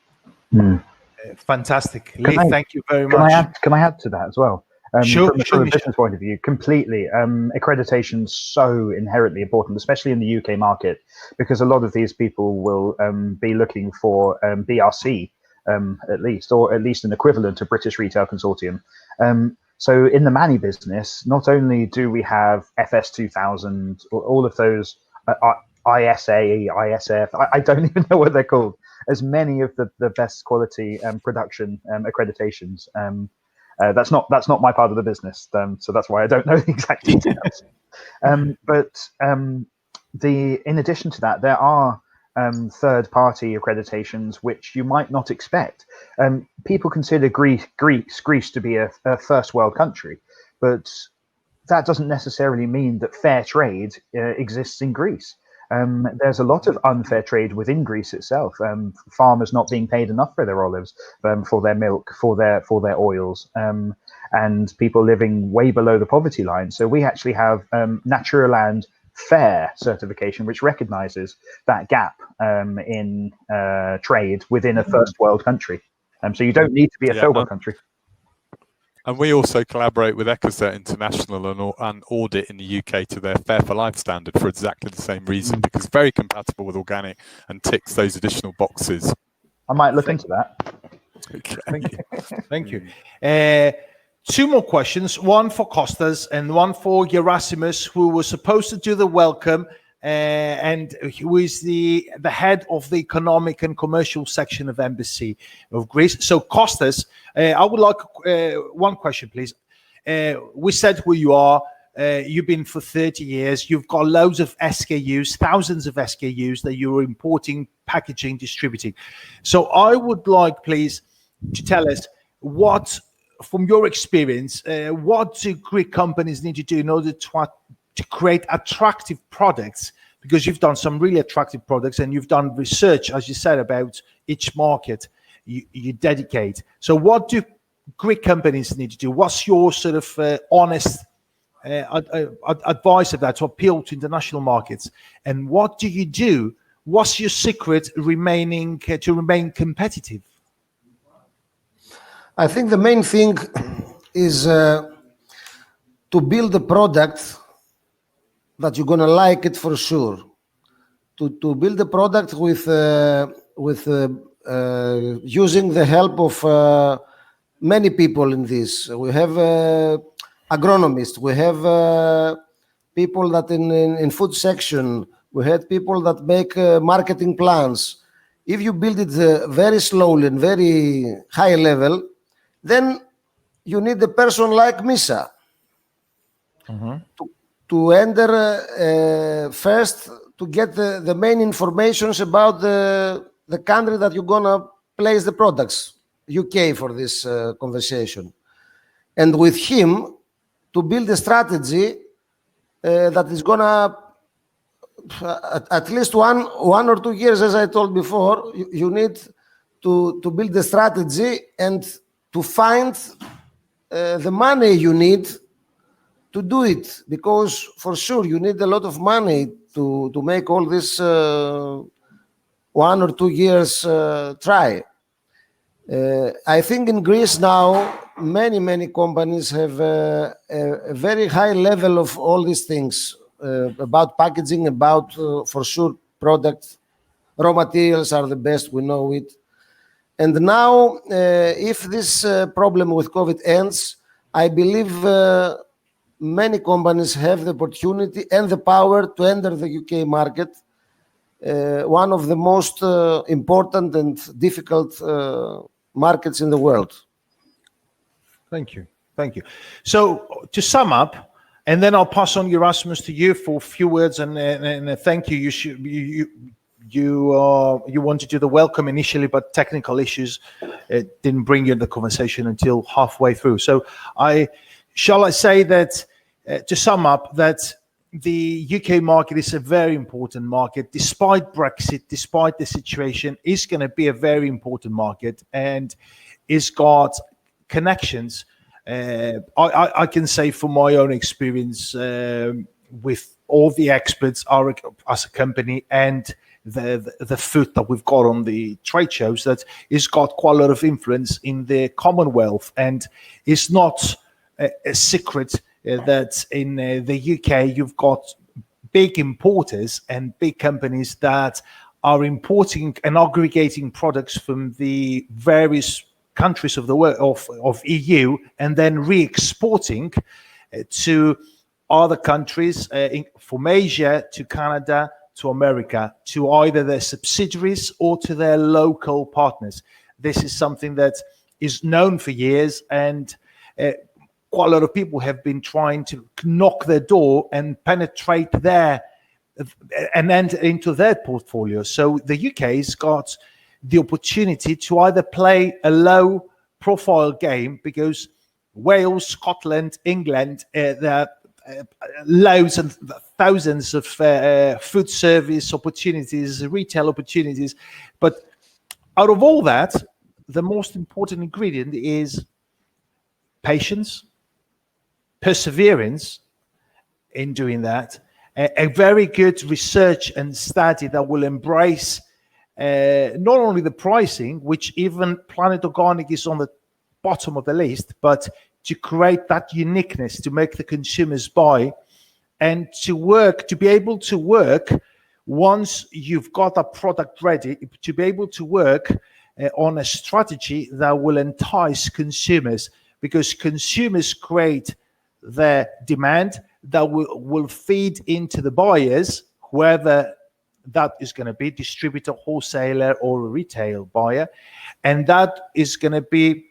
Fantastic. Lee, thank you very much. Can I add to that as well? Sure, from a business point of view, completely. Accreditation is so inherently important, especially in the UK market, because a lot of these people will be looking for BRC at least, or at least an equivalent to British Retail Consortium. So in the Mani business, not only do we have FS 2000, all of those ISA, ISF, I don't even know what they're called, as many of the best quality production accreditations. That's not my part of the business, so that's why I don't know the exact details. But in addition to that, there are third-party accreditations which you might not expect. People consider Greece to be a first world country, but that doesn't necessarily mean that fair trade exists in Greece. There's a lot of unfair trade within Greece itself. Farmers not being paid enough for their olives, for their milk, for their oils, and people living way below the poverty line. So we actually have Natureland Fair certification, which recognizes that gap in trade within a first world country. So you don't need to be a third world country. And we also collaborate with Ecosert International and audit in the UK to their Fair for Life standard for exactly the same reason, because it's very compatible with organic and ticks those additional boxes. I might look into that. Okay. Thank you. Two more questions, one for Kostas and one for Gerasimus, who was supposed to do the welcome and who is the head of the economic and commercial section of Embassy of Greece. So Kostas, I would like one question, please. We said who you are. You've been for 30 years. You've got loads of SKUs, thousands of SKUs that you're importing, packaging, distributing. So I would like, please, to tell us what, from your experience, what do Greek companies need to do in order to create attractive products? Because you've done some really attractive products and you've done research, as you said, about each market you dedicate. So what do Greek companies need to do? What's your sort of honest advice of that to appeal to international markets? And what do you do? What's your secret to remain competitive? I think the main thing is to build a product that you're gonna like it for sure. To build a product with using the help of many people in this. We have agronomists. We have people that in food section. We had people that make marketing plans. If you build it very slowly and very high level, then you need a person like Misa to enter first to get the main informations about the country that you're gonna place the products, UK for this conversation, and with him to build a strategy that is gonna at least one or 2 years, as I told before, you need to build a strategy and to find the money you need to do it, because for sure you need a lot of money to make all this 1 or 2 years try. I think in Greece now, many companies have a very high level of all these things about packaging, about for sure products. Raw materials are the best, we know it. And now, if this problem with COVID ends, I believe many companies have the opportunity and the power to enter the UK market, one of the most important and difficult markets in the world. Thank you. So to sum up, and then I'll pass on Erasmus to you for a few words and thank you. You wanted to do the welcome initially, but technical issues didn't bring you in the conversation until halfway through. So shall I say that to sum up, that the UK market is a very important market, despite Brexit, despite the situation, is going to be a very important market, and it's got connections. I can say from my own experience with all the experts as a company and the foot that we've got on the trade shows, that it's got quite a lot of influence in the Commonwealth, and it's not a secret that in the UK you've got big importers and big companies that are importing and aggregating products from the various countries of the world of EU and then re-exporting to other countries, from Asia to Canada to America, to either their subsidiaries or to their local partners. This is something that is known for years, and quite a lot of people have been trying to knock their door and penetrate there and enter into their portfolio. So the UK's got the opportunity to either play a low profile game, because Wales, Scotland, England, there are loads and thousands of food service opportunities, retail opportunities. But out of all that, the most important ingredient is patience, perseverance in doing that, a very good research and study that will embrace not only the pricing, which even Planet Organic is on the bottom of the list, but to create that uniqueness, to make the consumers buy, and to be able to work once you've got a product ready, to be able to work on a strategy that will entice consumers, because consumers create their demand that will feed into the buyers, whoever that is going to be, distributor, wholesaler, or a retail buyer, and that is going to be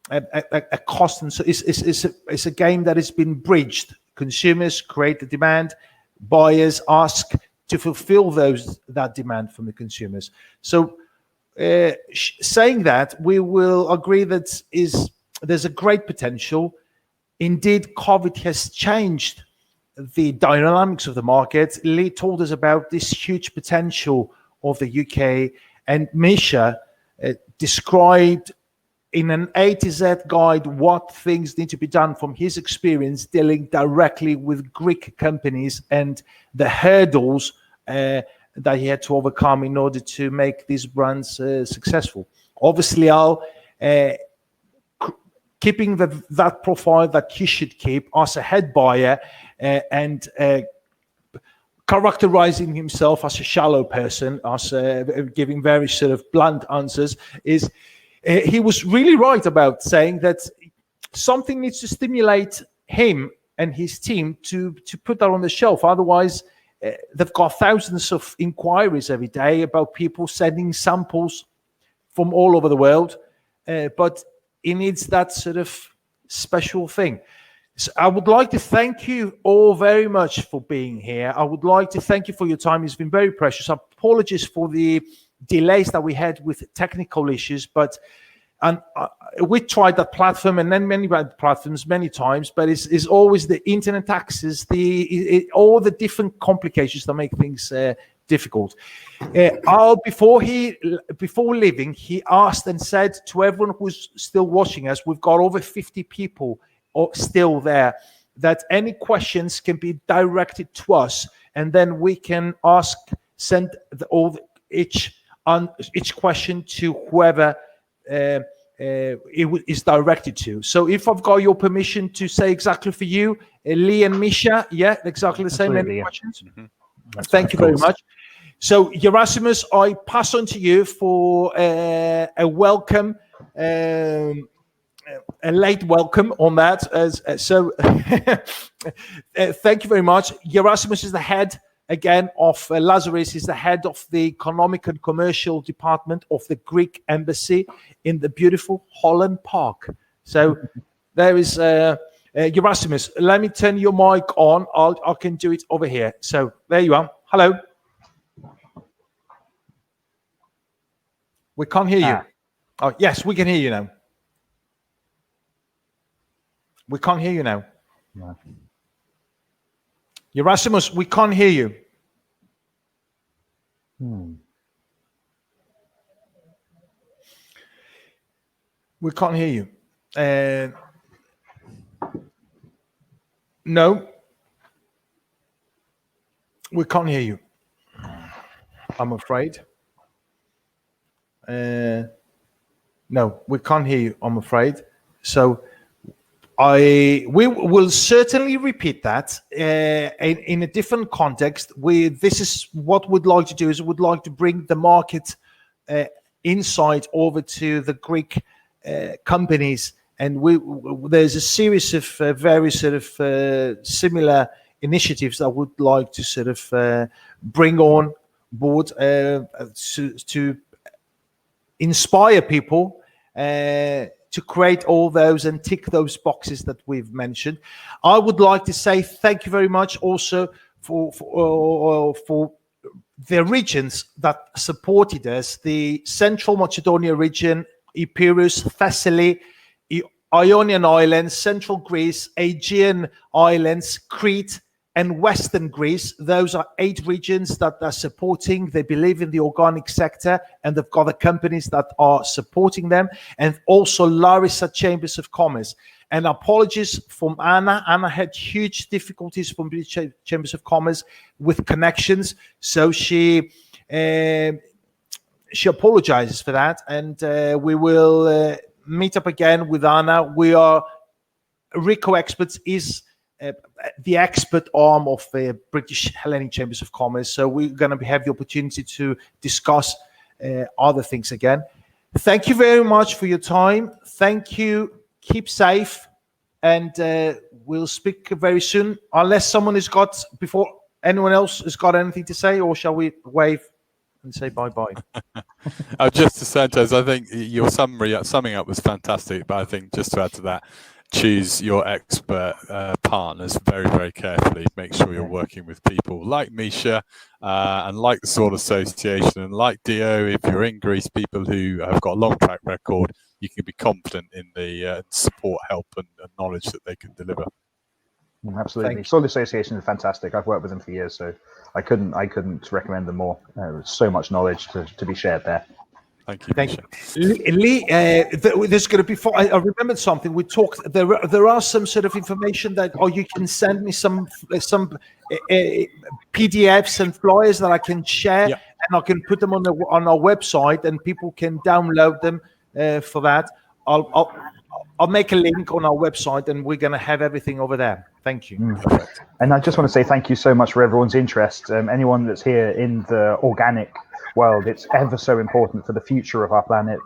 a cost. And so it's a game that has been bridged. Consumers create the demand, buyers ask to fulfill that demand from the consumers. So saying that, we will agree that there's a great potential. Indeed, COVID has changed the dynamics of the market. Lee told us about this huge potential of the UK, and Misha described in an A to Z guide what things need to be done from his experience dealing directly with Greek companies and the hurdles that he had to overcome in order to make these brands successful. Obviously, Al, keeping that profile that he should keep as a head buyer and characterizing himself as a shallow person, as giving very sort of blunt answers, is he was really right about saying that something needs to stimulate him and his team to put that on the shelf. Otherwise, they've got thousands of inquiries every day about people sending samples from all over the world, but it needs that sort of special thing. So I would like to thank you all very much for being here. I would like to thank you for your time. It's been very precious. Apologies for the delays that we had with technical issues, but we tried that platform and then many platforms many times, but it's always the internet access, all the different complications that make things difficult. Before leaving, he asked and said to everyone who's still watching us, we've got over 50 people still there, that any questions can be directed to us, and then we can send each question to whoever it is directed to. So if I've got your permission to say exactly for you, Lee and Misha, yeah, exactly the same. Any questions? Mm-hmm. Thank you very much. So Gerasimus, I pass on to you for a welcome, a late welcome on that. Thank you very much. Gerasimus is the head again of Lazarus, is the head of the economic and commercial department of the Greek embassy in the beautiful Holland Park. So there is Gerasimus. Let me turn your mic on. I can do it over here. So there you are. Hello. We can't hear you. Oh, yes, we can hear you now. We can't hear you now. No. Gerasimus, we can't hear you. We can't hear you. No. We can't hear you, I'm afraid. No, we can't hear you, I'm afraid. So we will certainly repeat that in a different context. This is what we'd like to do, is we'd like to bring the market insight over to the Greek companies, and there's a series of very sort of similar initiatives that would like to sort of bring on board to inspire people to create all those and tick those boxes that we've mentioned. I would like to say thank you very much also for the regions that supported us: the Central Macedonia region, Epirus, Thessaly, Ionian Islands, Central Greece, Aegean Islands, Crete, and Western Greece. Those are 8 regions that are supporting. They believe in the organic sector, and they've got the companies that are supporting them, and also Larissa Chambers of Commerce. And apologies from Anna. Anna had huge difficulties from British Chambers of Commerce with connections, so she apologizes for that, and we will meet up again with Anna. We are RICO Experts is the expert arm of the British Hellenic Chambers of Commerce, so we're going to have the opportunity to discuss other things again. Thank you very much for your time. Thank you. Keep safe, and we'll speak very soon, unless someone has got, before anyone else has got anything to say, or shall we wave and say bye-bye? Just to Santos, I think your summing up was fantastic, but I think just to add to that, choose your expert partners very, very carefully. Make sure you're working with people like Misha and like the Sword Association and like Dio. If you're in Greece, people who have got a long track record, you can be confident in the support, help and knowledge that they can deliver. Absolutely. Sword Association is fantastic. I've worked with them for years, so I couldn't recommend them more. There's so much knowledge to be shared there. Thank you. Thank you. Lee, there's going to be. I remembered something. We talked. There are some sort of information that, or you can send me some PDFs and flyers that I can share, and I can put them on our website, and people can download them for that. I'll make a link on our website, and we're going to have everything over there. Thank you. Perfect. And I just want to say thank you so much for everyone's interest. Anyone that's here in the organic world, it's ever so important for the future of our planet,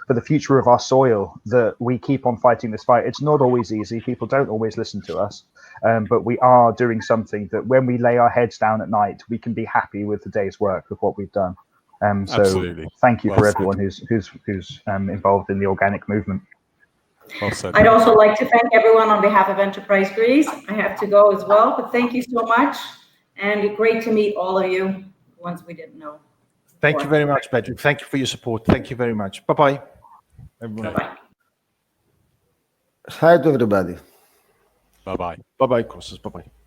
for the future of our soil, that we keep on fighting this fight. It's not always easy. People don't always listen to us, but we are doing something that when we lay our heads down at night, we can be happy with the day's work of what we've done. So Absolutely. Thank you for everyone who's involved in the organic movement. I'd also like to thank everyone on behalf of Enterprise Greece. I have to go as well, but thank you so much, and great to meet all of you, ones we didn't know. Thank you very much, Patrick. Thank you for your support. Thank you very much. Bye-bye. Bye-bye. Hi to everybody. Bye-bye. Bye-bye, Kostas. Bye-bye.